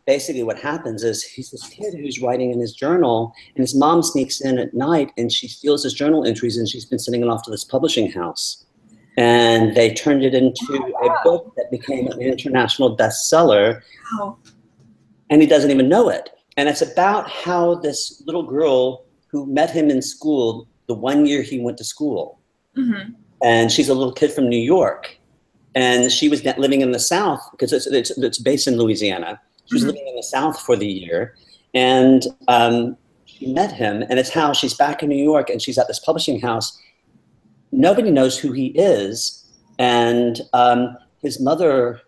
basically what happens is he's this kid who's writing in his journal, and his mom sneaks in at night and she steals his journal entries, and she's been sending it off to this publishing house. And they turned it into a book that became an international bestseller. Wow. And he doesn't even know it. And it's about how this little girl who met him in school the 1 year he went to school. Mm-hmm. And she's a little kid from New York. And she was living in the South, because it's based in Louisiana. She was mm-hmm. living in the South for the year. And she met him, and it's how she's back in New York, and she's at this publishing house. Nobody knows who he is. And his mother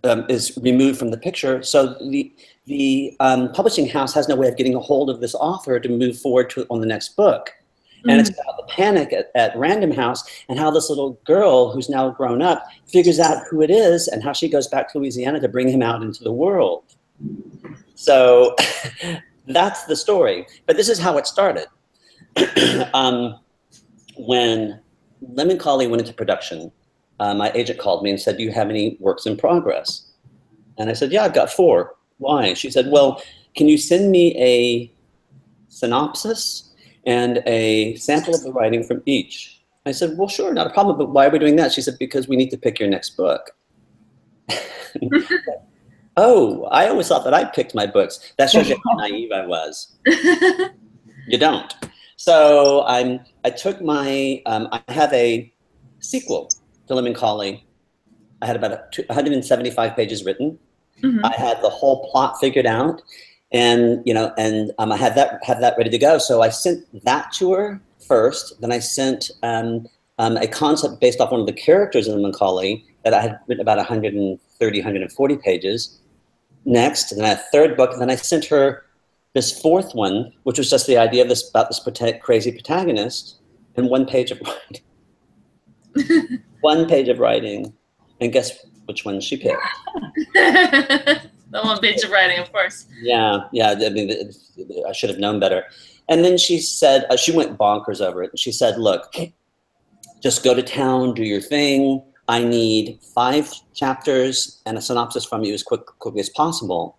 is removed from the picture. So the publishing house has no way of getting a hold of this author to move forward on the next book. And mm-hmm. it's about the panic at Random House, and how this little girl who's now grown up figures out who it is, and how she goes back to Louisiana to bring him out into the world. So that's the story. But this is how it started. When Lemon Collie went into production, my agent called me and said, "Do you have any works in progress?" And I said, "Yeah, I've got 4. Why?" She said, "Well, can you send me a synopsis and a sample of the writing from each?" I said, "Well, sure, not a problem, but why are we doing that?" She said, "Because we need to pick your next book." Oh, I always thought that I picked my books. That shows you how naive I was. You don't. So I took my, I have a sequel to Lemon Collie. I had about 175 pages written. Mm-hmm. I had the whole plot figured out, and I had that ready to go. So I sent that to her first. Then I sent a concept based off one of the characters in Lemon Collie that I had written about 130, 140 pages. Next, and then a third book. And then I sent her this 4th one, which was just the idea of about this crazy protagonist, and 1 page of writing. 1 page of writing, and guess which one she picked? The 1 page of writing, of course. Yeah. I mean, I should have known better. And then she said, she went bonkers over it. And she said, "Look, just go to town, do your thing. I need 5 chapters and a synopsis from you as quickly as possible."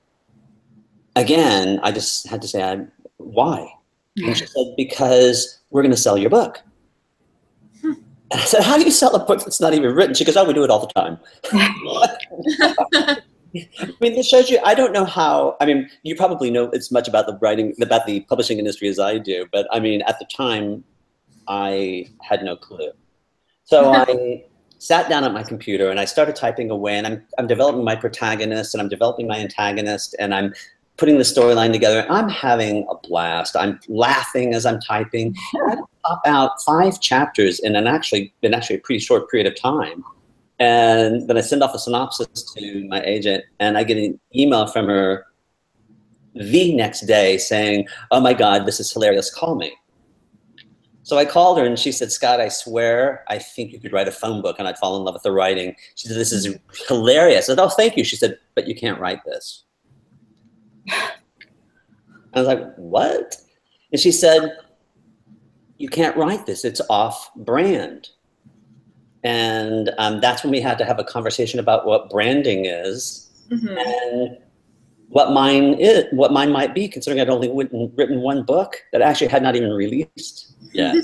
Again, I just had to say, "Why?" And she said, "Because we're going to sell your book." And I said, "How do you sell a book that's not even written?" She goes, "Oh, we do it all the time." I mean, this shows you, I don't know how, I mean, you probably know as much about the writing, about the publishing industry as I do, but I mean, at the time, I had no clue. So I sat down at my computer and I started typing away, and I'm developing my protagonist, and I'm developing my antagonist, and I'm putting the storyline together. I'm having a blast. I'm laughing as I'm typing. I pop out 5 chapters in actually a pretty short period of time. And then I send off a synopsis to my agent, and I get an email from her the next day saying, "Oh my God, this is hilarious, call me." So I called her, and she said, "Scott, I swear, I think you could write a phone book and I'd fall in love with the writing." She said, "This is hilarious." I said, "Oh, thank you." She said, "But you can't write this." I was like, "What?" And she said, "You can't write this. It's off brand." And that's when we had to have a conversation about what branding is, mm-hmm. and what mine might be, considering I'd only written 1 book that actually had not even released yet.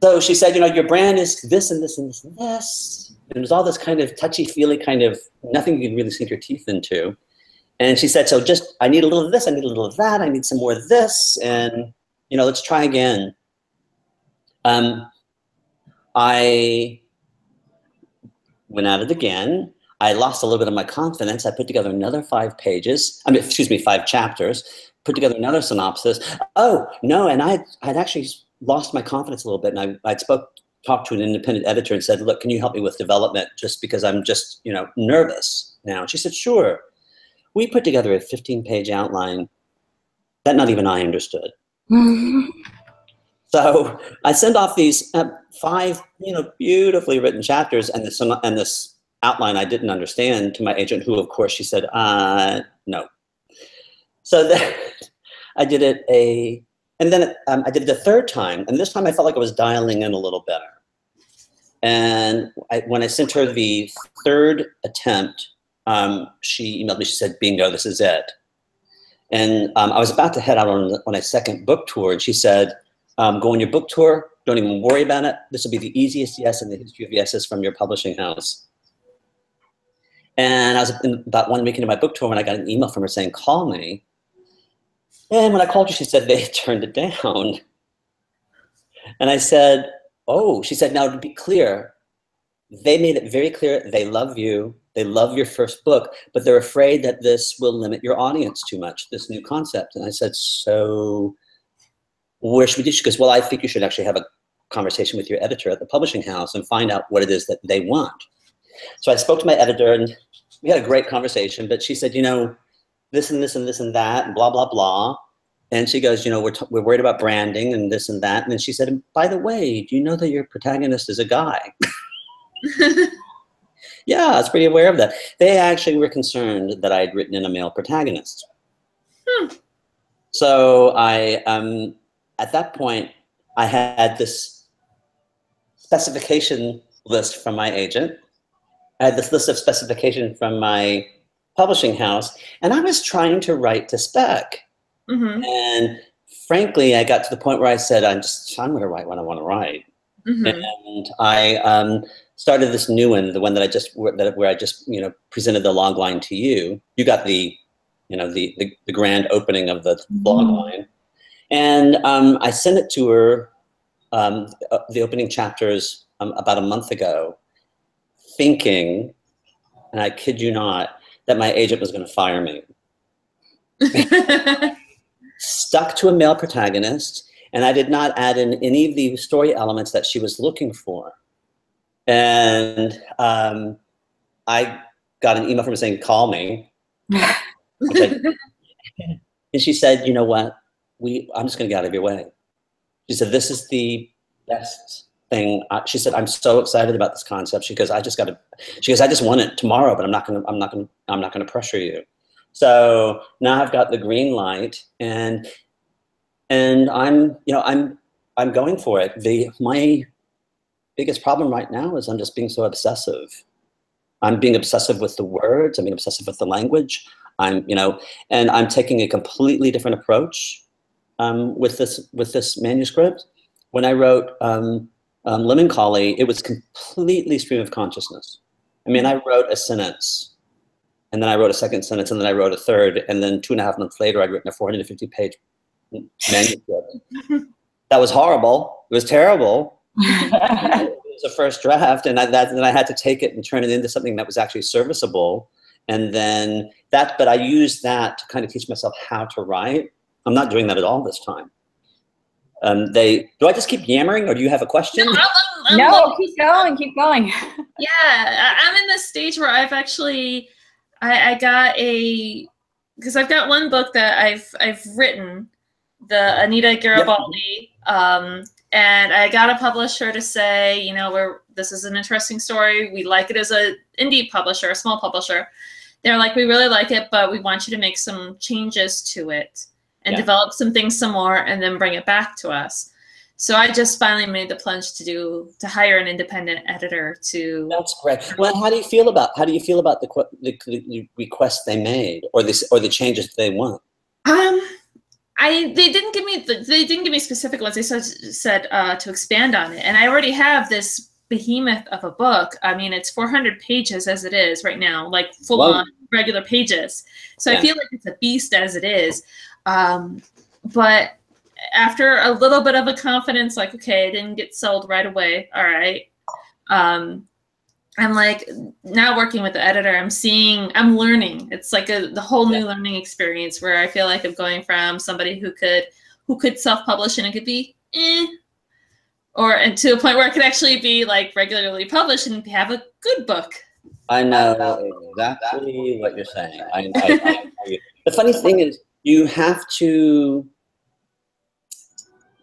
So she said, "Your brand is this and this and this and this." And it was all this kind of touchy-feely kind of nothing you can really sink your teeth into. And she said, "So I need a little of this, I need a little of that, I need some more of this, and let's try again." I went at it again. I lost a little bit of my confidence. I put together another 5 chapters, put together another synopsis. Oh, no, and I'd actually lost my confidence a little bit, and I talked to an independent editor and said, "Look, can you help me with development, just because I'm just, nervous now?" And she said, "Sure." we put together a 15-page outline that not even I understood. So I send off these 5, beautifully written chapters and this outline I didn't understand to my agent, who, of course, she said, no. So then I did it I did it the third time, and this time I felt like I was dialing in a little better. And when I sent her the third attempt, she emailed me, she said, bingo, this is it. And I was about to head out on a second book tour, and she said, go on your book tour, don't even worry about it. This will be the easiest yes in the history of yeses from your publishing house. And I was about 1 week into my book tour when I got an email from her saying, call me. And when I called her, she said, they turned it down. And I said, oh, she said, now to be clear, they made it very clear they love you, they love your first book, but they're afraid that this will limit your audience too much, this new concept. And I said, so where should we do? She goes, well, I think you should actually have a conversation with your editor at the publishing house and find out what it is that they want. So I spoke to my editor, and we had a great conversation, but she said, this and this and this and that, and blah, blah, blah. And she goes, we're worried about branding and this and that. And then she said, and by the way, do you know that your protagonist is a guy? Yeah, I was pretty aware of that. They actually were concerned that I had written in a male protagonist. So at that point, I had this specification list from my agent. I had this list of specification from my publishing house, and I was trying to write to spec. And frankly, I got to the point where I said, I'm going to write what I want to write. And I started this new one, the one that where I just presented the log line to you. You got the the grand opening of the log line, and I sent it to her, the opening chapters, about a month ago, thinking, and I kid you not, that my agent was going to fire me. Stuck to a male protagonist, and I did not add in any of the story elements that she was looking for. And I got an email from her saying, call me. And she said, you know what? I'm just going to get out of your way. She said, this is the best thing. She said, I'm so excited about this concept. She goes, I just want it tomorrow, but I'm not going to pressure you. So now I've got the green light, and I'm going for it. My biggest problem right now is I'm just being so obsessive. I'm being obsessive with the words. I'm being obsessive with the language. And I'm taking a completely different approach with this manuscript. When I wrote Lemon Collie, it was completely stream of consciousness. I mean, I wrote a sentence, and then I wrote a second sentence, and then I wrote a third, and then 2.5 months later, I'd written a 450-page manuscript. That was horrible. It was terrible. It was a first draft, and then I had to take it and turn it into something that was actually serviceable. And then but I used that to kind of teach myself how to write. I'm not doing that at all this time. Do I just keep yammering, or do you have a question? No, keep going. Yeah, I'm in this stage where I've actually, I got because I've got one book that I've written, the Anita Garibaldi, and I got a publisher to say, this is an interesting story. We like it as an indie publisher, a small publisher. They're like, we really like it, but we want you to make some changes to it and develop some things some more, and then bring it back to us. So I just finally made the plunge to hire an independent editor to. That's great. Well, how do you feel about the requests they made, or the changes they want? They didn't give me specific ones. They said to expand on it, and I already have this behemoth of a book. I mean, it's 400 pages as it is right now, like full on regular pages. So I feel like it's a beast as it is. But after a little bit of a confidence, like, okay, I didn't get sold right away. All right. I'm like, now working with the editor, I'm learning. It's like the whole new learning experience, where I feel like I'm going from somebody who could self-publish and it could be and to a point where it could actually be like regularly published and have a good book I know exactly what you're saying. The funny thing is, you have to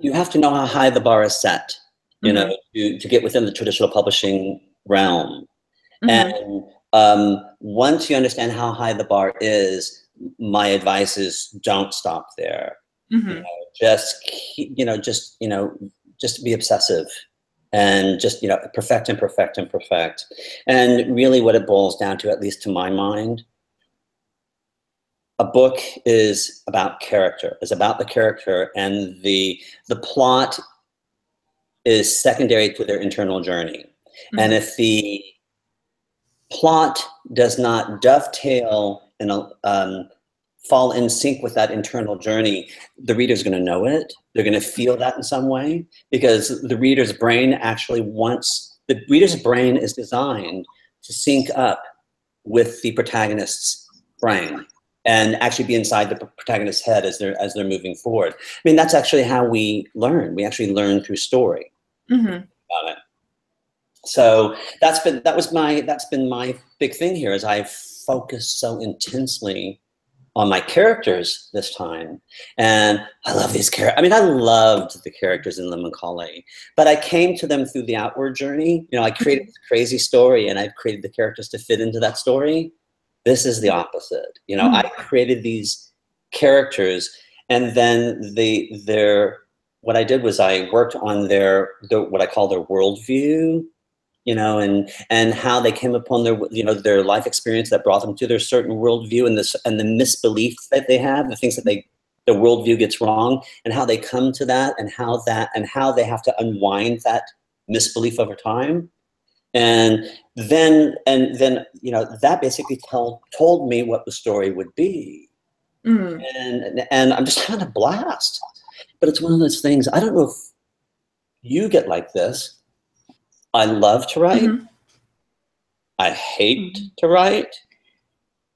know how high the bar is set, you know, to get within the traditional publishing realm. And once you understand how high the bar is, my advice is don't stop there. You know, just keep, just be obsessive and just, perfect and perfect and perfect. And really what it boils down to, at least to my mind, a book is about character, is about the character, and the plot is secondary to their internal journey. And if the plot does not dovetail and fall in sync with that internal journey, the reader's going to know it. They're going to feel that in some way, because the reader's brain is designed to sync up with the protagonist's brain and actually be inside the protagonist's head as they're moving forward. I mean, that's actually how we learn. We actually learn through story. About it. So that's been my big thing here, is I've focused so intensely on my characters this time. And I love these characters. I mean, I loved the characters in Lemon Collie, but I came to them through the outward journey. You know, I created this crazy story and I've created the characters to fit into that story. This is the opposite. You know, I created these characters, and then what I did was I worked on what I call their worldview, you know, and how they came upon their life experience that brought them to their certain worldview, and the misbeliefs that they have, the things that the worldview gets wrong, and how they come to that, and how they have to unwind that misbelief over time. And then that basically told me what the story would be. And I'm just having a blast. But it's one of those things, I don't know if you get like this. I love to write. I hate to write.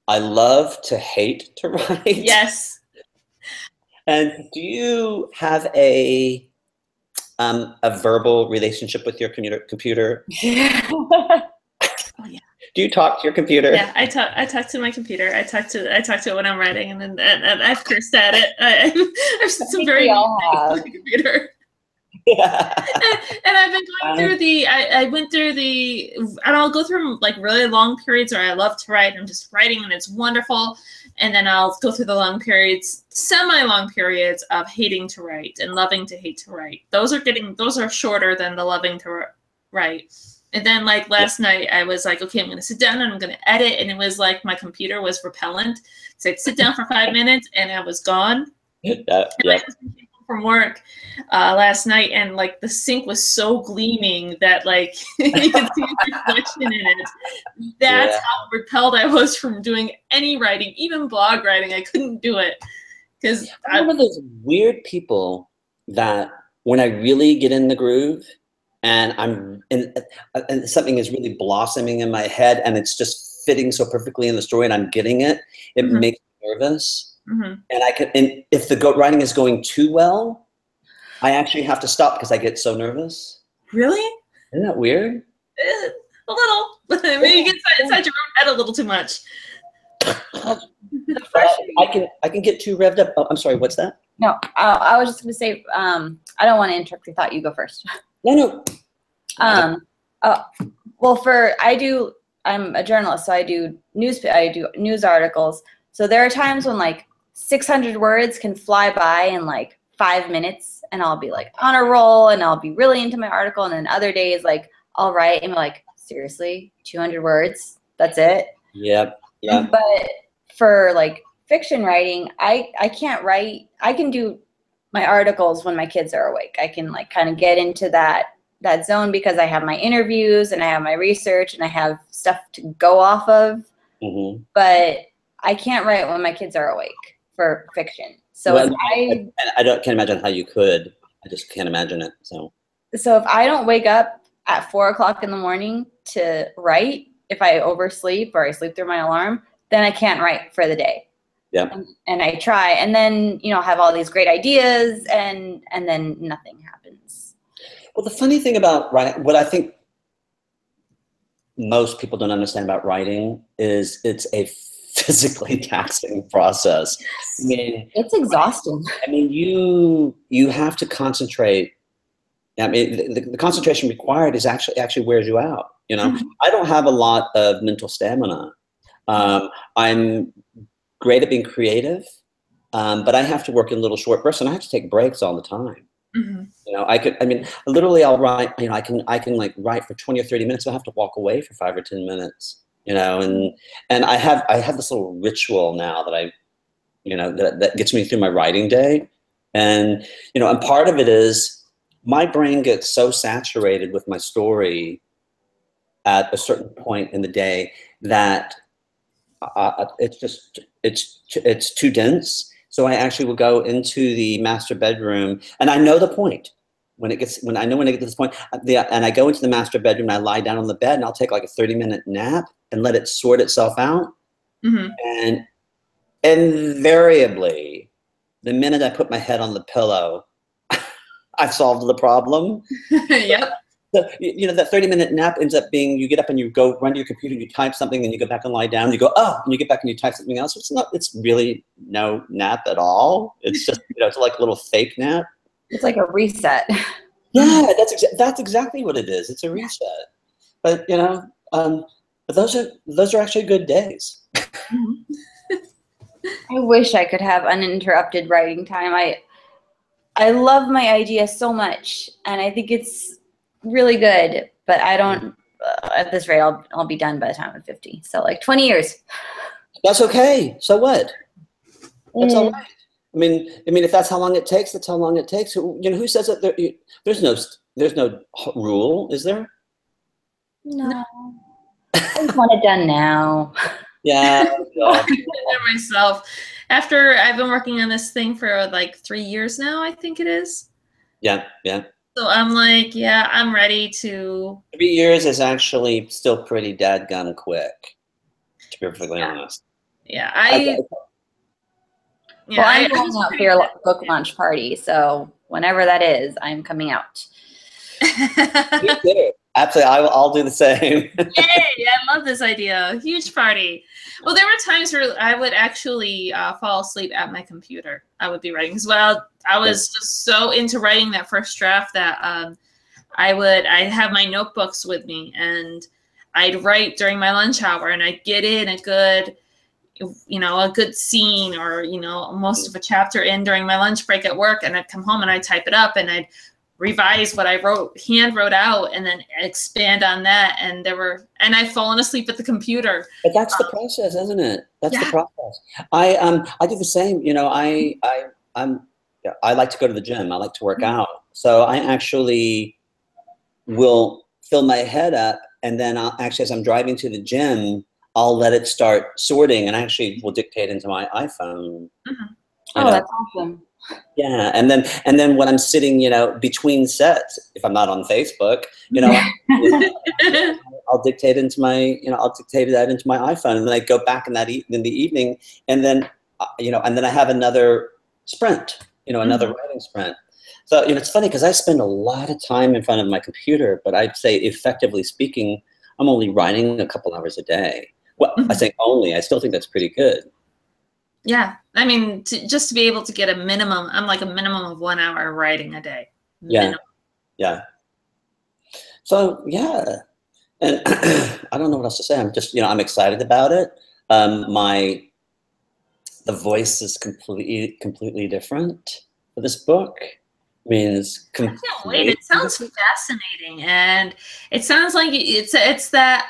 I love to hate to write. Yes. And do you have a verbal relationship with your computer? Oh, yeah. Do you talk to your computer? Yeah, I talk to my computer. I talk to it when I'm writing, and I've cursed at it. I've said some very mean things to the computer. Yeah. And I've been going through I went through and I'll go through like really long periods where I love to write. I'm just writing and it's wonderful. And then I'll go through the long periods, semi-long periods of hating to write and loving to hate to write. Those are shorter than the loving to write. And then like last night I was like, okay, I'm going to sit down and I'm going to edit. And it was like my computer was repellent. So I'd sit down for 5 minutes and I was gone. From work last night, and like the sink was so gleaming that like you could see a reflection in it. That's how repelled I was from doing any writing, even blog writing. I couldn't do it because I'm one of those weird people that when I really get in the groove and and something is really blossoming in my head and it's just fitting so perfectly in the story and I'm getting it, it makes me nervous. And if the writing is going too well, I actually have to stop because I get so nervous. Really? Isn't that weird? A little. Maybe you get inside your own head a little too much. I can get too revved up. Oh, I'm sorry. What's that? No, I was just going to say, I don't want to interrupt your thought. You go first. No. Well, I'm a journalist, so I do news articles. So there are times when like 600 words can fly by in like 5 minutes, and I'll be like on a roll and I'll be really into my article. And then other days, like I'll write and be like, seriously, 200 words? That's it? Yep. But for like fiction writing, I can't write. I can do my articles when my kids are awake. I can like kind of get into that zone because I have my interviews and I have my research and I have stuff to go off of. But I can't write when my kids are awake for fiction. So I can't imagine how you could. I just can't imagine it. So if I don't wake up at 4 o'clock in the morning to write, if I oversleep or I sleep through my alarm, then I can't write for the day. Yeah. And I try, and then have all these great ideas, and then nothing happens. Well, the funny thing about writing, what I think most people don't understand about writing is it's a physically taxing process. I mean, it's exhausting. I mean, you have to concentrate. I mean, the concentration required is actually wears you out. You know, I don't have a lot of mental stamina. I'm great at being creative, but I have to work in little short bursts, and I have to take breaks all the time. You know, literally I'll write, you know, I can like write for 20 or 30 minutes. I have to walk away for 5 or 10 minutes, you know, and I have this little ritual now that you know, that gets me through my writing day. And, you know, and part of it is my brain gets so saturated with my story at a certain point in the day that it's too dense. So I actually will go into the master bedroom, and I know the point when I get to this point, and I go into the master bedroom and I lie down on the bed and I'll take like a 30-minute nap and let it sort itself out. And invariably, the minute I put my head on the pillow, I've solved the problem. Yep. So, you know, that 30-minute nap ends up being, you get up and you go run to your computer, you type something, and you go back and lie down. You go, oh, and you get back and you type something else. It's really no nap at all. It's just, you know, it's like a little fake nap. It's like a reset. Yeah, that's exactly what it is. It's a reset. But, you know, but those are actually good days. I wish I could have uninterrupted writing time. I love my idea so much, and I think it's really good, but I don't, at this rate, I'll be done by the time I'm 50. So like 20 years. That's okay. So what? That's all right. I mean, if that's how long it takes, that's how long it takes. You know, who says that there's no rule, is there? No. I just want it done now. Yeah. Myself. After I've been working on this thing for like 3 years now, I think it is. Yeah, yeah. So I'm like, yeah, I'm ready to. 3 years is actually still pretty dadgum quick, to be perfectly honest. Yeah, well, I'm going out for your book launch party, so whenever that is, I'm coming out. Me too. Absolutely, I'll do the same. Yay! I love this idea. Huge party. Well, there were times where I would actually fall asleep at my computer. I would be writing as well. I was just so into writing that first draft that I'd have my notebooks with me, and I'd write during my lunch hour, and I'd get in a good, you know, a good scene, or, you know, most of a chapter in during my lunch break at work, and I'd come home and I'd type it up and I'd revise what I hand wrote out, and then expand on that. And I've fallen asleep at the computer. But that's the process, isn't it? That's the process. I do the same. You know, I like to go to the gym. I like to work out. So I actually will fill my head up, and then as I'm driving to the gym, I'll let it start sorting, and I actually will dictate into my iPhone. Oh, that's awesome. Yeah, and then when I'm sitting, you know, between sets, if I'm not on Facebook, you know, I'll dictate that into my iPhone, and then I go back in the evening, and then you know, and then I have another sprint, you know, another writing sprint. So, you know, it's funny because I spend a lot of time in front of my computer, but I'd say, effectively speaking, I'm only writing a couple hours a day. Well, I say only. I still think that's pretty good. Yeah, I mean, just to be able to get a minimum, I'm like a minimum of 1 hour writing a day. Minimum. Yeah. So yeah, and I don't know what else to say. I'm just, you know, I'm excited about it. The voice is completely different for this book. I mean, it's I can't wait. It sounds fascinating, and it sounds like it's that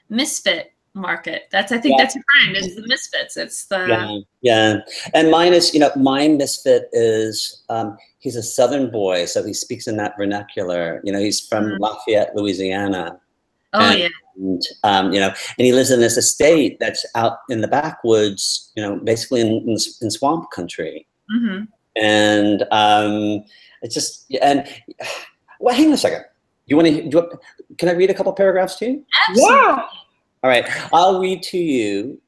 misfit market. I think that's your brand, is the misfits. It's the And mine is, you know, my misfit is he's a Southern boy, so he speaks in that vernacular. You know, he's from Lafayette, Louisiana. Oh, yeah. And, you know, and he lives in this estate that's out in the backwoods, you know, basically in swamp country. And it's just, and well, hang on a second. Can I read a couple paragraphs to you? Absolutely. Yeah. All right, I'll read to you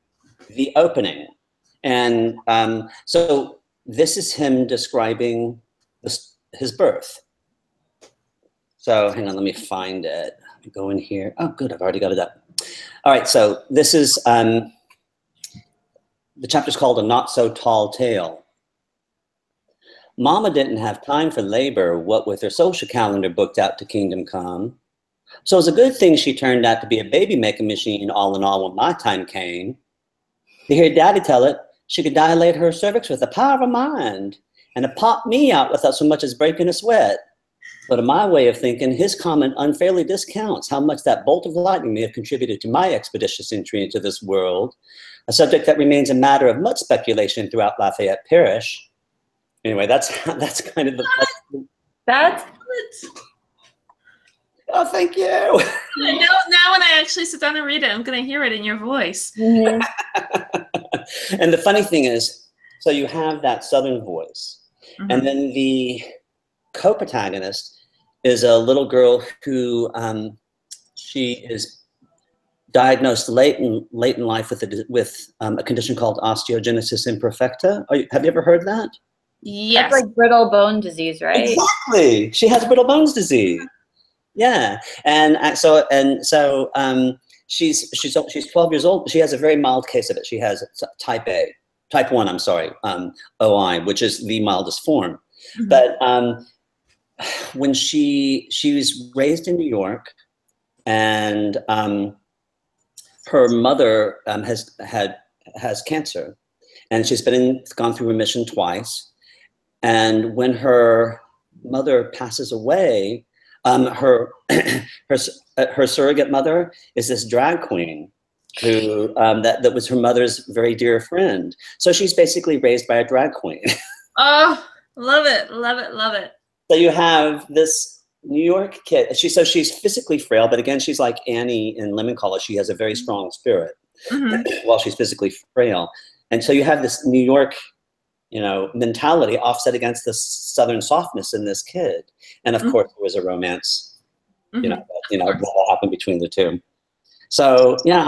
the opening. And so this is him describing his birth. So hang on, let me find it. Go in here. Oh, good. I've already got it up. All right. So this is, the chapter's called A Not So Tall Tale. Mama didn't have time for labor, what with her social calendar booked out to kingdom come. So it was a good thing she turned out to be a baby-making machine all in all when my time came. To hear Daddy tell it, she could dilate her cervix with the power of a mind, and it popped me out without so much as breaking a sweat. But in my way of thinking, his comment unfairly discounts how much that bolt of lightning may have contributed to my expeditious entry into this world, a subject that remains a matter of much speculation throughout Lafayette Parish. Anyway, that's kind of the... That's Oh, thank you. Now when I actually sit down and read it, I'm going to hear it in your voice. mm-hmm. And the funny thing is, so you have that Southern voice, and then the co-protagonist is a little girl who she is diagnosed late in life with a condition called osteogenesis imperfecta. Have you ever heard that? Yes. That's like brittle bone disease, right? Exactly. She has brittle bones disease. Yeah, and so she's 12 years old. She has a very mild case of it. She has type 1. I'm sorry, OI, which is the mildest form. But when she was raised in New York, and her mother has cancer, and she's gone through remission twice. And when her mother passes away, her surrogate mother is this drag queen who that was her mother's very dear friend. So she's basically raised by a drag queen. Oh, love it, love it, love it. So you have this New York kid. She's physically frail, but again, she's like Annie in Lemon Collar. She has a very strong spirit while she's physically frail. And so you have this New York, mentality offset against the Southern softness in this kid. And of course, there was a romance, that happened between the two. So yeah,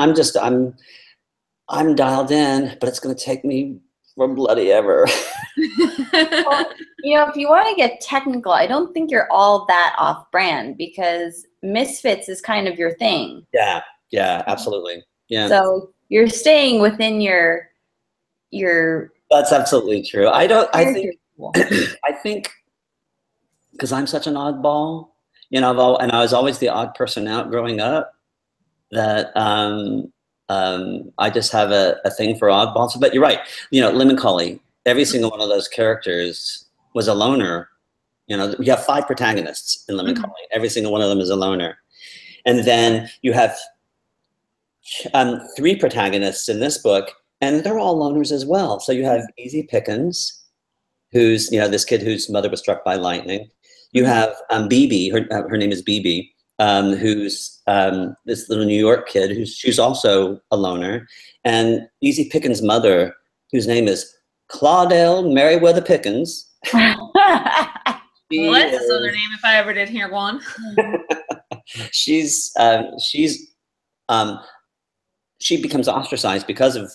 I'm dialed in, but it's going to take me from bloody ever. Well, if you want to get technical, I don't think you're all that off brand, because Misfits is kind of your thing. Yeah, absolutely. Yeah. So you're staying within your. That's absolutely true. I think because I'm such an oddball, and I was always the odd person out growing up, that I just have a thing for oddballs. But you're right. Lemon Collie, every single one of those characters was a loner. You have 5 protagonists in Lemon Collie. Every single one of them is a loner. And then you have 3 protagonists in this book, and they're all loners as well. So you have Easy Pickens, who's, this kid whose mother was struck by lightning. You have BB, her name is BB, who's this little New York kid she's also a loner. And Easy Pickens' mother, whose name is Claudel Merriweather Pickens. Well, that's his other name if I ever did hear one. She becomes ostracized because of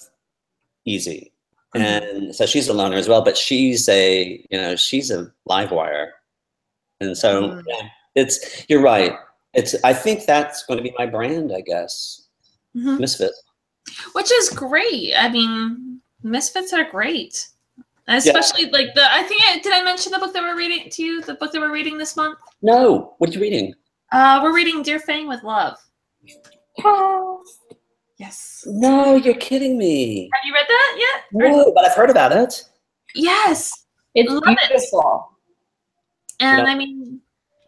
Easy. And so she's a loner as well, but she's a live wire. And so you're right. I think that's going to be my brand, I guess. Misfit. Which is great. I mean, Misfits are great. Especially did I mention the book that we're reading to you? The book that we're reading this month? No. What are you reading? We're reading Dear Fang with Love. Oh. Yes. No, you're kidding me. Have you read that yet? No, but I've heard about it. Yes. It's beautiful. And I mean,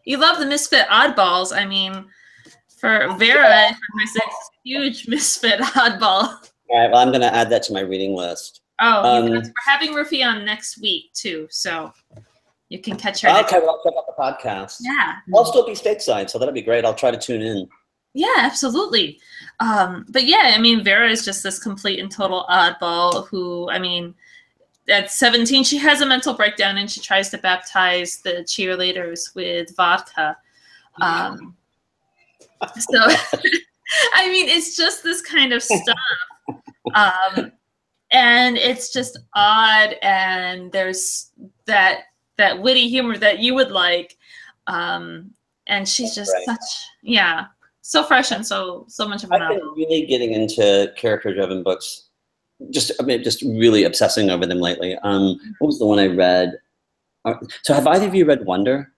you love the Misfit oddballs. I mean, for Vera, it's a huge Misfit oddball. All right, well, I'm going to add that to my reading list. Oh, we're having Rufy on next week, too, so you can catch her. Okay, well, I'll check out the podcast. Yeah. I'll still be stateside, so that'll be great. I'll try to tune in. Yeah, absolutely. But yeah, I mean, Vera is just this complete and total oddball who, I mean, at 17, she has a mental breakdown and she tries to baptize the cheerleaders with vodka. So, I mean, it's just this kind of stuff. And it's just odd, and there's that witty humor that you would like. And she's just So fresh and so much of a I've been novel. really getting into character-driven books. Just really obsessing over them lately. What was the one I read? So have either of you read Wonder?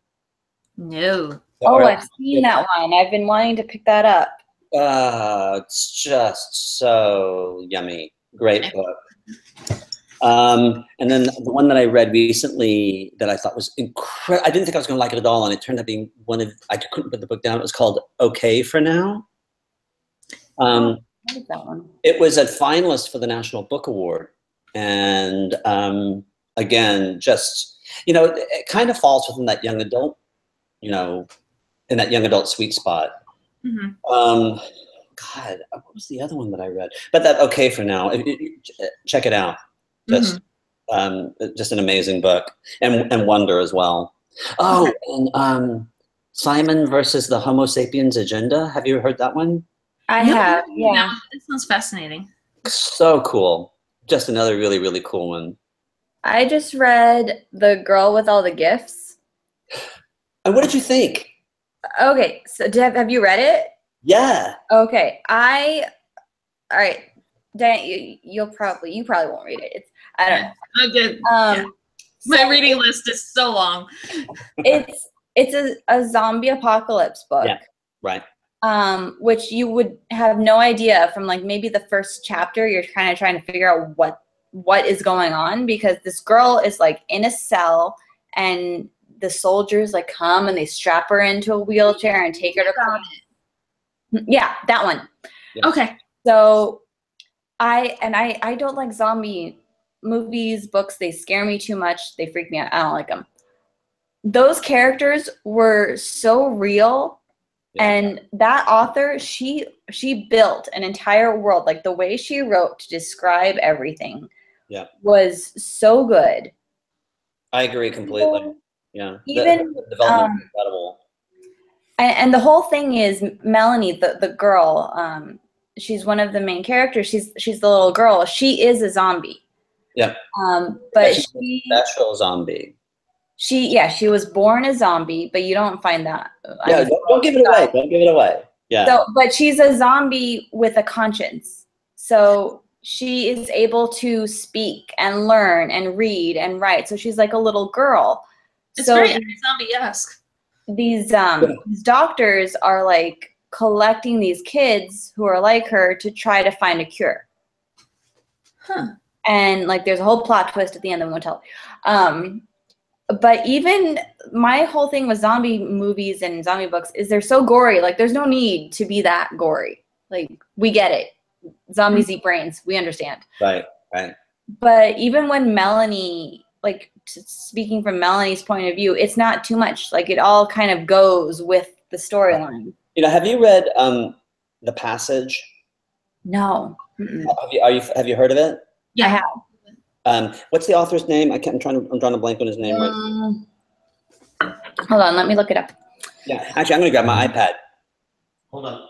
No. Oh, I've seen that one. I've been wanting to pick that up. It's just so yummy. Great book. And then the one that I read recently that I thought was incredible. I didn't think I was going to like it at all, and it turned out being I couldn't put the book down. It was called Okay for Now. What is that one? It was a finalist for the National Book Award. And again, just, it kind of falls within that young adult, in that young adult sweet spot. Mm-hmm. God, what was the other one that I read? But that Okay for Now. Check it out. Just an amazing book, and Wonder as well. Oh, and Simon versus the Homo sapiens agenda. Have you heard that one? I have. Yeah, it sounds fascinating. So cool. Just another really, really cool one. I just read The Girl with All the Gifts. And what did you think? Okay, so have you read it? Yeah. Okay, all right, Diane, you probably won't read it. I don't know. Oh, good. My reading list is so long. It's a zombie apocalypse book. Yeah. Right. Which you would have no idea from like maybe the first chapter. You're kind of trying to figure out what is going on, because this girl is like in a cell, and the soldiers like come and they strap her into a wheelchair and take her to. Yeah, that one. Yeah. Okay. So I don't like zombie movies, books. They scare me too much. They freak me out. I don't like them. Those characters were so real. Yeah. And that author, she built an entire world. Like the way she wrote to describe everything was so good. I agree completely. Yeah. Even the development is incredible. And the whole thing is Melanie, the girl, she's one of the main characters. She's the little girl. She is a zombie. Yeah. But she's a special zombie. She was born a zombie, but you don't find that. Yeah, don't give it away. Don't give it away. Yeah. So, but she's a zombie with a conscience. So she is able to speak and learn and read and write. So she's like a little girl. It's very zombie-esque. These doctors are like collecting these kids who are like her to try to find a cure. Huh. And like there's a whole plot twist at the end, I won't tell. But even my whole thing with zombie movies and zombie books is they're so gory. Like there's no need to be that gory. Like we get it. Zombies eat brains. We understand. Right. But even when Melanie, like speaking from Melanie's point of view, it's not too much. Like it all kind of goes with the storyline. Have you read The Passage? No. Have you heard of it? Yeah, I have. What's the author's name? I'm drawing a blank on his name. Hold on, let me look it up. Yeah, actually, I'm going to grab my iPad. Hold on.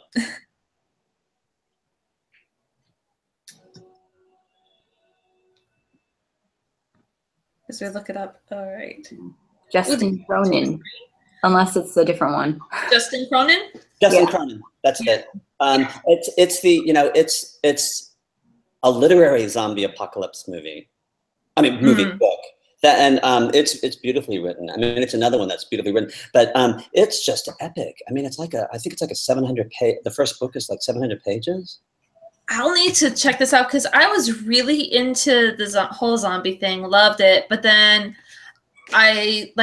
As we look it up. All right. Justin Cronin, unless it's a different one. Justin Cronin? Justin Cronin. That's it. It's a literary zombie apocalypse movie. I mean, book. It's beautifully written. I mean, it's another one that's beautifully written, but it's just epic. I mean, I think it's like a 700 page. The first book is like 700 pages. I'll need to check this out because I was really into the whole zombie thing, loved it, but then I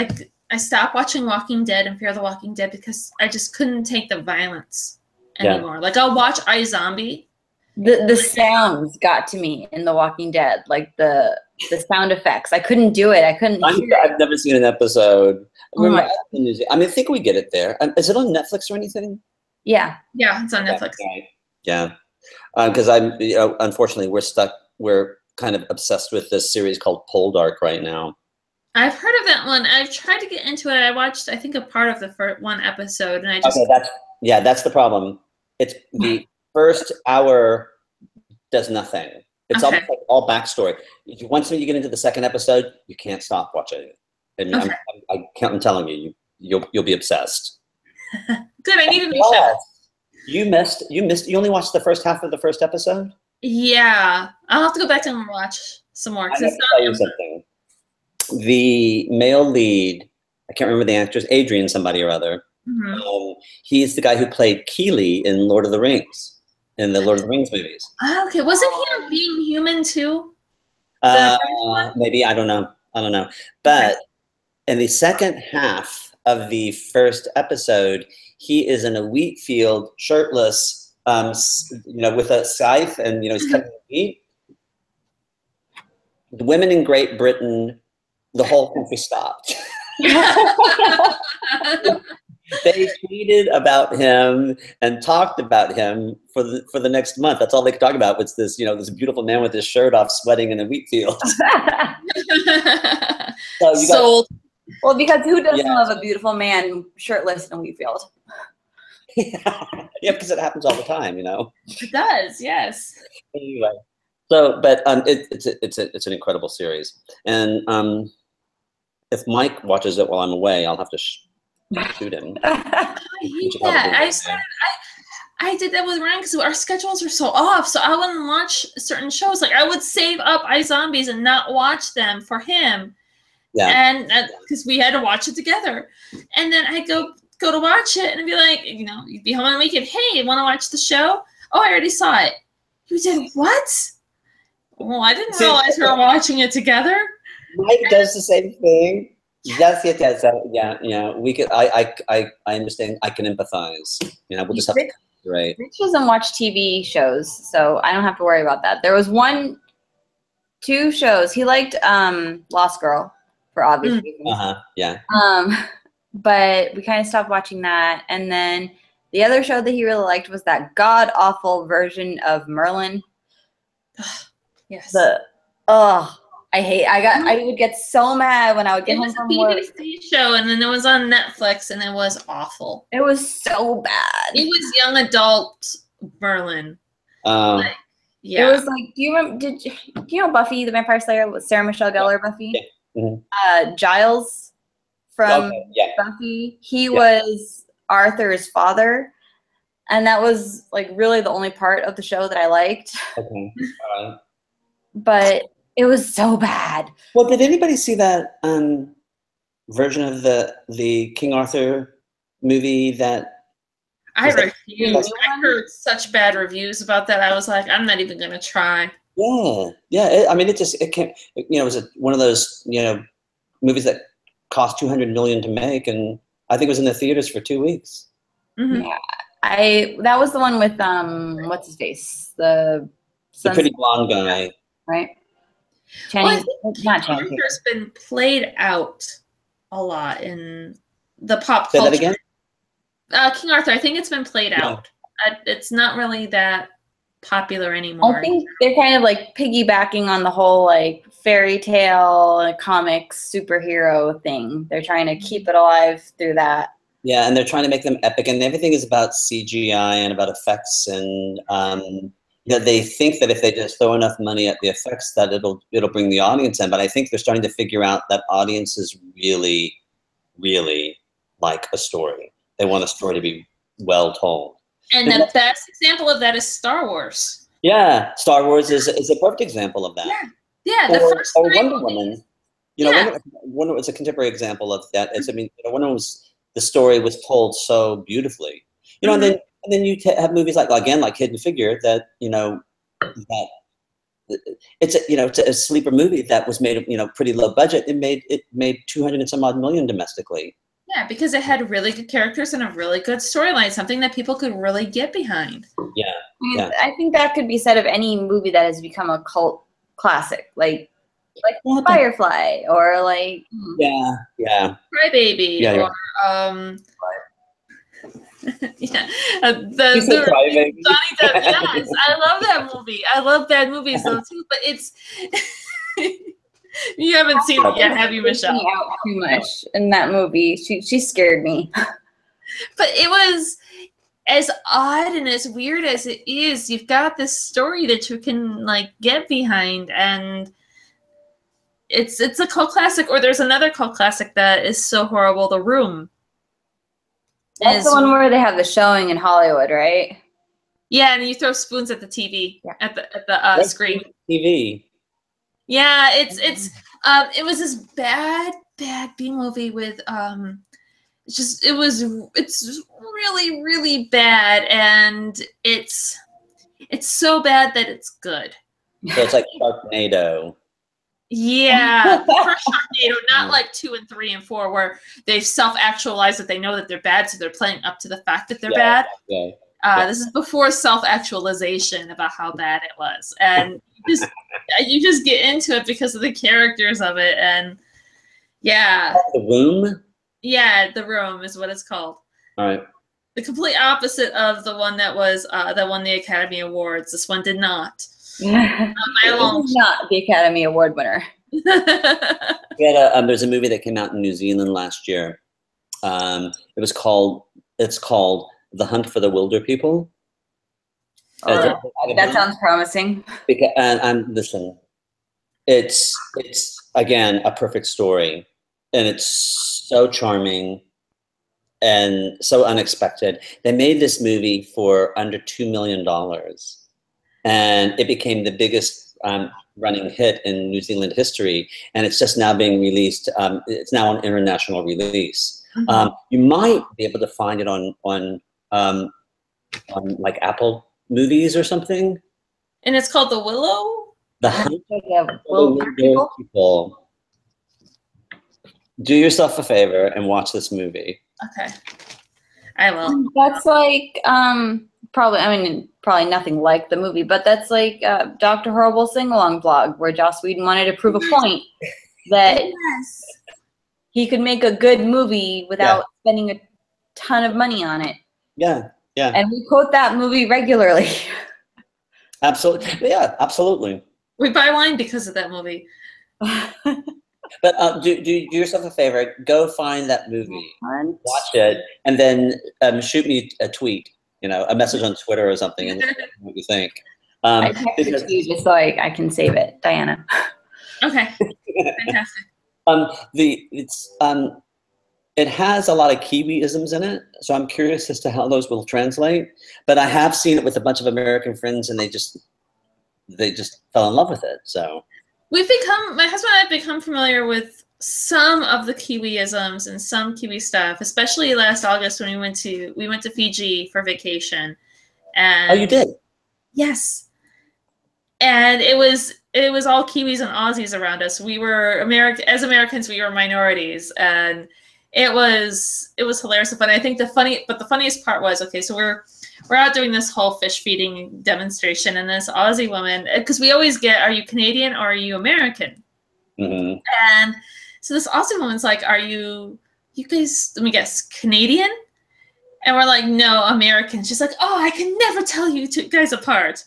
stopped watching Walking Dead and Fear the Walking Dead because I just couldn't take the violence anymore. Yeah. Like I'll watch iZombie. The sounds got to me in The Walking Dead, like the sound effects. I couldn't do it. I couldn't hear it. I've never seen an episode. I think we get it there. Is it on Netflix or anything? Yeah. Yeah, it's on Netflix. Yeah. Because unfortunately, we're kind of obsessed with this series called Poldark right now. I've heard of that one. I've tried to get into it. I watched, I think, a part of the first one episode, and I just... Okay, that's the problem. It's the first hour does nothing. It's almost like all backstory. Once you get into the second episode, you can't stop watching it. And I'm telling you, you'll be obsessed. Good, I need a new show. You only watched the first half of the first episode? Yeah, I'll have to go back and watch some more I because have it's to tell you not. something. The male lead, I can't remember the actress, Adrian somebody or other. He's the guy who played Keeley in Lord of the Rings, in the Lord of the Rings movies. Oh, okay, wasn't he on Being Human too? The French one? Maybe, I don't know. But in the second half of the first episode, he is in a wheat field, shirtless, with a scythe, and he's cutting the wheat. The women in Great Britain, the whole country stopped. They tweeted about him and talked about him for the next month. That's all they could talk about was this, this beautiful man with his shirt off, sweating in a wheat field. Sold. Well, because who doesn't love a beautiful man shirtless in a wheat field? Yeah, because it happens all the time, It does, yes. Anyway, but it's an incredible series, and if Mike watches it while I'm away, I'll have to shoot him. I hate that. I did that with Ryan because our schedules are so off. So I wouldn't watch certain shows. Like I would save up iZombies and not watch them for him. Yeah. And because we had to watch it together. And then I go to watch it and be like, you'd be home on the weekend. Hey, want to watch the show? Oh, I already saw it. You did what? Well, I didn't realize we were watching it together. Mike does the same thing. Yes. Yeah. We could. I understand. I can empathize. We'll just have to. Right. Rich doesn't watch TV shows, so I don't have to worry about that. There was 2 shows he liked. Lost Girl, for obvious reasons. Yeah. But we kind of stopped watching that, and then the other show that he really liked was that god awful version of Merlin. Yes. I would get so mad when I would get home from work. It was a BBC show, and then it was on Netflix, and it was awful. It was so bad. It was young adult Merlin. It was like, do you know Buffy the Vampire Slayer with Sarah Michelle Gellar? Buffy. Yeah. Mm-hmm. Giles from Buffy. He was Arthur's father, and that was like really the only part of the show that I liked. Okay. But it was so bad. Well, did anybody see that version of the King Arthur movie that? I refused. I heard such bad reviews about that. I was like, I'm not even gonna try. Yeah. It came. It was one of those movies that cost $200 million to make, and I think it was in the theaters for 2 weeks. Mm-hmm. Yeah, that was the one with what's his face, the pretty blonde guy, right? King Arthur's been played out a lot in the pop culture. Say that again? King Arthur, I think it's been played out. It's not really that popular anymore. I think they're kind of like piggybacking on the whole like fairy tale comics superhero thing. They're trying to keep it alive through that. Yeah, and they're trying to make them epic, and everything is about CGI and about effects, and they think that if they just throw enough money at the effects, that it'll bring the audience in. But I think they're starting to figure out that audiences really, really like a story. They want a story to be well told. And the best example of that is Star Wars. Yeah, Star Wars is a perfect example of that. Yeah. The first or Wonder Woman. Wonder Woman was a contemporary example of that. Wonder Woman the story was told so beautifully. And then you have movies like Hidden Figure that that it's a sleeper movie that was made pretty low budget. It made 200 and some odd million domestically. Yeah, because it had really good characters and a really good storyline, something that people could really get behind. Yeah. I think that could be said of any movie that has become a cult classic, like Firefly or like Crybaby or the Johnny Depp. Yes, I love that movie. I love bad movies though too, but it's you haven't seen it yet, have you, Michelle? Out too much in that movie. She scared me. But it was as odd and as weird as it is. You've got this story that you can like get behind, and it's a cult classic. Or there's another cult classic that is so horrible, The Room. That's the one where they have the showing in Hollywood, right? Yeah, and you throw spoons at the TV, at the screen. TV. Yeah, it was this bad B movie with it's really, really bad, and it's so bad that it's good. So it's like Sharknado. Yeah, the first Sharknado, not like 2 and 3 and 4, where they've self-actualized that they know that they're bad, so they're playing up to the fact that they're bad. Yeah. This is before self-actualization about how bad it was, and you just get into it because of the characters of it, and yeah. The Room? Yeah, The Room is what it's called. All right. The complete opposite of the one that won the Academy Awards. This one did not. Not the Academy Award winner. There's a movie that came out in New Zealand last year. It's called The Hunt for the Wilder People. That sounds promising. Listen, it's again a perfect story, and it's so charming and so unexpected. They made this movie for under $2 million, and it became the biggest running hit in New Zealand history. And it's just now being released. It's now on international release. Mm-hmm. You might be able to find it on like Apple Movies or something. And it's called The Willow? The Hunt for the People. Do yourself a favor and watch this movie. Okay. I will. That's like, probably nothing like the movie, but that's like Dr. Horrible Sing-Along blog, where Joss Whedon wanted to prove a point that he could make a good movie without spending a ton of money on it. Yeah. And we quote that movie regularly. Absolutely. Yeah, absolutely. We buy wine because of that movie. But do yourself a favor. Go find that movie, watch it, and then shoot me a tweet, a message on Twitter or something, and let me know what you think. I text it to you just so I can save it, Diana. Okay, fantastic. It has a lot of Kiwi-isms in it, so I'm curious as to how those will translate. But I have seen it with a bunch of American friends, and they just fell in love with it. So my husband and I have become familiar with some of the Kiwi-isms and some Kiwi stuff, especially last August when we went to Fiji for vacation. And oh, you did? Yes. And it was all Kiwis and Aussies around us. We were as Americans, we were minorities, and it was hilarious and funny. I think the funniest part was, okay, so we're out doing this whole fish feeding demonstration, and this Aussie woman, because we always get, are you Canadian or are you American? Mm-hmm. And so this Aussie woman's like, are you guys, let me guess, Canadian? And we're like, no, American. She's like, oh, I can never tell you two guys apart.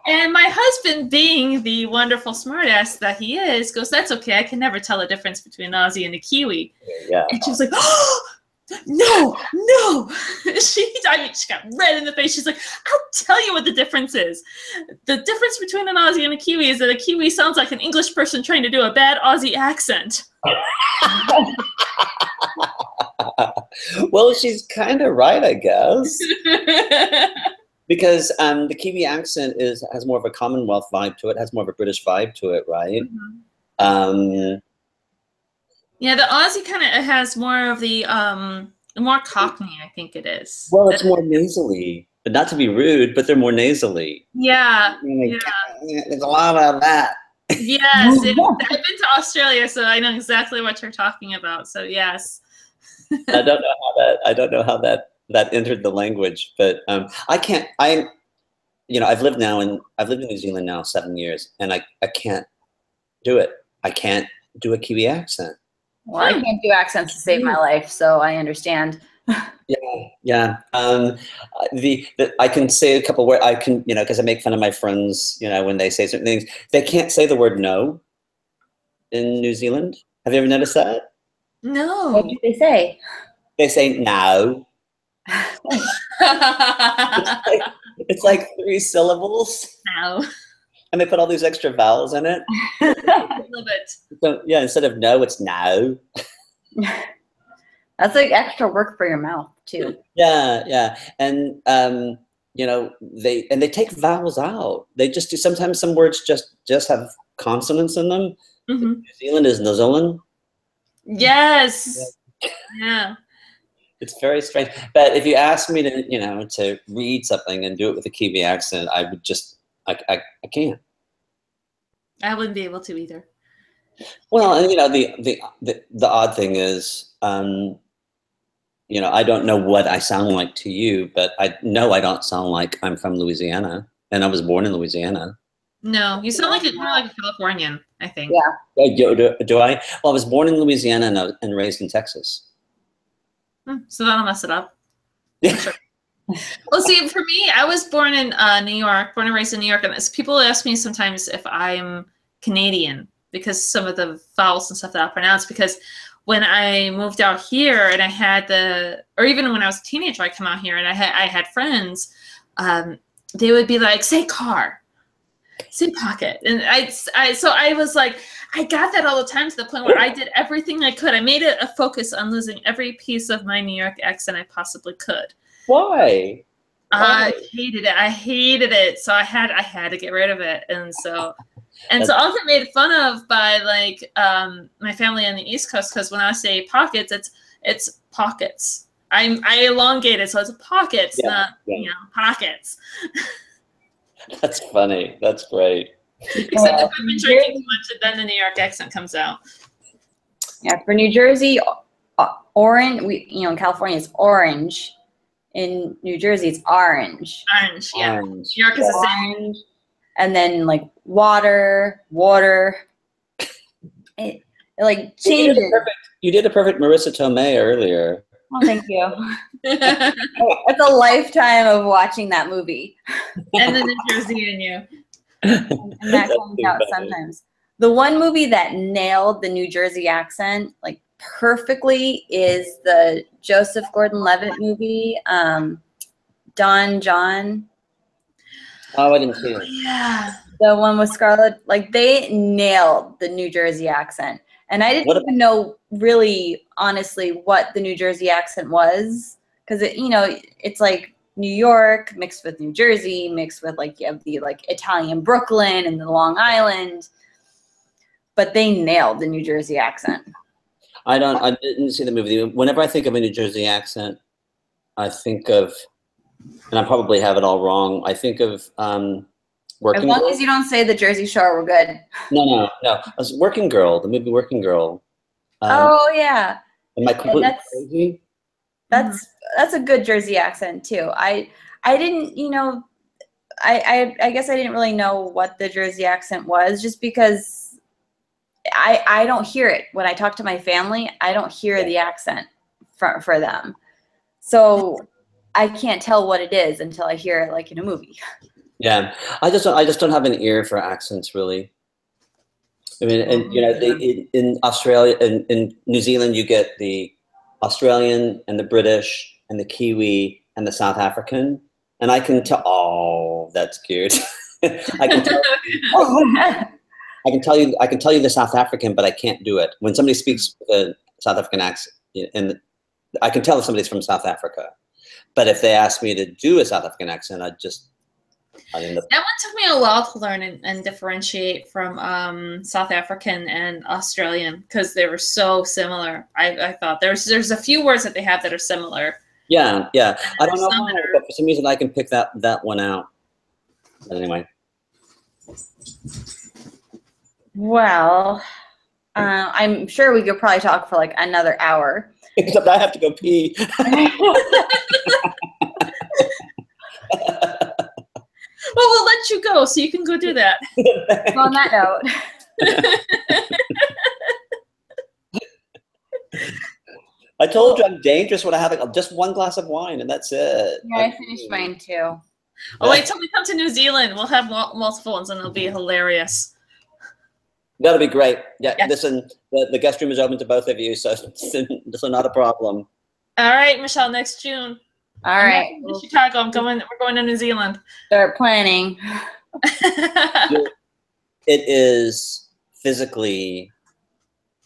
And my husband, being the wonderful smartass that he is, goes, that's okay. I can never tell the difference between an Aussie and a Kiwi. Yeah. And she was like, oh, no. She got red in the face. She's like, I'll tell you what the difference is. The difference between an Aussie and a Kiwi is that a Kiwi sounds like an English person trying to do a bad Aussie accent. Well, she's kind of right, I guess. Because the Kiwi accent has more of a Commonwealth vibe to it, has more of a British vibe to it, right? Mm-hmm. Yeah, the Aussie kind of has more of the more Cockney, I think it is. Well, it's more nasally, but not to be rude, but they're more nasally. Yeah, there's a lot of that. Yes, I've been to Australia, so I know exactly what you're talking about. So yes. I don't know how that entered the language, but I've lived in New Zealand now 7 years, and I can't do it. I can't do a Kiwi accent. Well, I can't do accents to save my life, so I understand. Yeah. I can say a couple words. I can, because I make fun of my friends, when they say certain things. They can't say the word no in New Zealand. Have you ever noticed that? No. What do they say? They say no. It's like 3 syllables. No. And they put all these extra vowels in it. I love it. So, yeah, instead of no, it's no. That's like extra work for your mouth. too. Yeah, yeah, and you know, they take vowels out. They just do. Sometimes some words just have consonants in them. Mm-hmm. New Zealand is New Zealand. Yes. Yeah. It's very strange. But if you ask me to, you know, to read something and do it with a Kiwi accent, I would just, I can't. I wouldn't be able to either. Well, and you know, the odd thing is, you know, I don't know what I sound like to you, but I know I don't sound like I'm from Louisiana, and I was born in Louisiana. No, you sound like more like a Californian, I think. Yeah. Do I? Well, I was born in Louisiana and raised in Texas. So that'll mess it up. Yeah. Sure. Well, see, for me, I was born in New York, born and raised in New York, and people ask me sometimes if I'm Canadian because some of the vowels and stuff that I'll pronounce. Because when I moved out here and I had or even when I was a teenager, I come out here and I had friends, they would be like, say car, say pocket. And so I was like, I got that all the time to the point where I did everything I could. I made it a focus on losing every piece of my New York accent I possibly could. Why? I hated it. I hated it. So I had to get rid of it. And so I'll get made fun of by like my family on the East Coast because when I say pockets, it's pockets. I elongate it, so it's pockets, not you know, pockets. That's funny. That's great. Except if I've been drinking too much, then the New York accent comes out. Yeah, for New Jersey, orange. You know, in California it's orange. In New Jersey, it's orange. Orange, yeah. Orange. New York is the same. Orange. And then like water. It like changes. You did a perfect Marissa Tomei earlier. Oh, thank you. It's a lifetime of watching that movie. And the New Jersey in you. And that comes out sometimes. The one movie that nailed the New Jersey accent like perfectly is the Joseph Gordon-Levitt movie, Don John. Oh, I didn't see it. Yeah. The one with Scarlett, like they nailed the New Jersey accent. And I didn't even know really, honestly, what the New Jersey accent was. Because, you know, it's like New York mixed with New Jersey, mixed with like, you have the like Italian Brooklyn and the Long Island. But they nailed the New Jersey accent. I didn't see the movie. Whenever I think of a New Jersey accent, I think of, and I probably have it all wrong, I think of Working As long Girl. as you don't say the Jersey Shore, we're good. No. I was Working Girl, the movie Working Girl. Oh, yeah. Am I completely crazy? That's a good Jersey accent, too. I didn't, you know, I guess I didn't really know what the Jersey accent was just because I don't hear it. When I talk to my family, I don't hear the accent for them. So I can't tell what it is until I hear it like in a movie. Yeah, I just don't have an ear for accents, really. I mean, and you know, in Australia, in New Zealand, you get the Australian and the British and the Kiwi and the South African, and I can tell. Oh, that's cute. I can tell. I can tell you the South African, but I can't do it. When somebody speaks with a South African accent, and I can tell if somebody's from South Africa. But if they ask me to do a South African accent, I end up. That one took me a while to learn and differentiate from South African and Australian because they were so similar. I thought there's a few words that they have that are similar. Yeah. I don't know why, but for some reason I can pick that one out. But anyway. Well, I'm sure we could probably talk for like another hour. Except I have to go pee. Well, we'll let you go so you can go do that. So on that note. I told you I'm dangerous when I have just one glass of wine and that's it. Yeah, I finished mine too. Oh, wait till we come to New Zealand. We'll have multiple ones and it'll be hilarious. That'll be great. Yeah. Listen, the guest room is open to both of you, so not a problem. All right, Michelle, next June. All right. To Chicago. We're going to New Zealand. Start planning. It is physically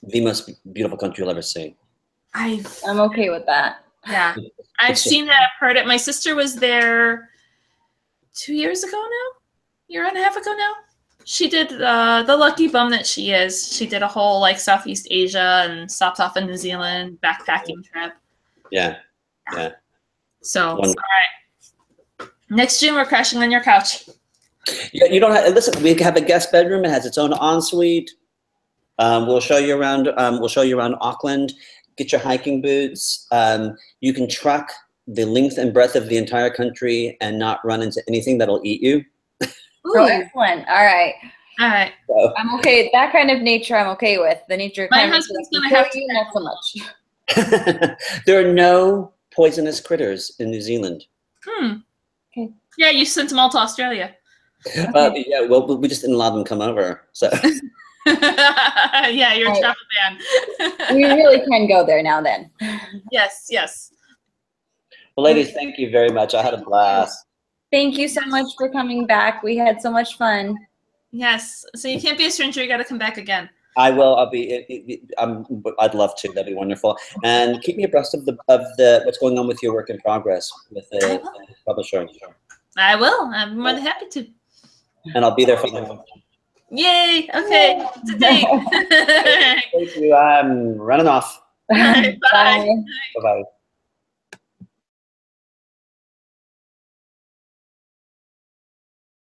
the most beautiful country you'll ever see. I'm okay with that. Yeah, I've seen it. I've heard it. My sister was there 2 years ago now, year and a half ago now. She did the lucky bum that she is. She did a whole like Southeast Asia and stopped off in New Zealand backpacking trip. Yeah, yeah. So all right, next June we're crashing on your couch. Yeah, you don't have, listen. We have a guest bedroom. It has its own ensuite. We'll show you around. We'll show you around Auckland. Get your hiking boots. You can truck the length and breadth of the entire country and not run into anything that'll eat you. Oh, excellent. All right. All right. So, I'm okay. That kind of nature I'm okay with. The nature. My husband's going to have to. Not so much. there are no poisonous critters in New Zealand. Okay. Yeah, you sent them all to Australia. Yeah, well, we just didn't allow them to come over. So. Yeah, you're a travel ban. We really can go there now then. Yes, yes. Well, ladies, thank you very much. I had a blast. Thank you so much for coming back. We had so much fun. Yes. So you can't be a stranger. You got to come back again. I will. I'll be. I'd love to. That'd be wonderful. And keep me abreast of the what's going on with your work in progress with the publisher. I will. I'm more than happy to. And I'll be there for them. Yay! Okay. Today. Thank you. I'm running off. Bye. Bye. Bye-bye.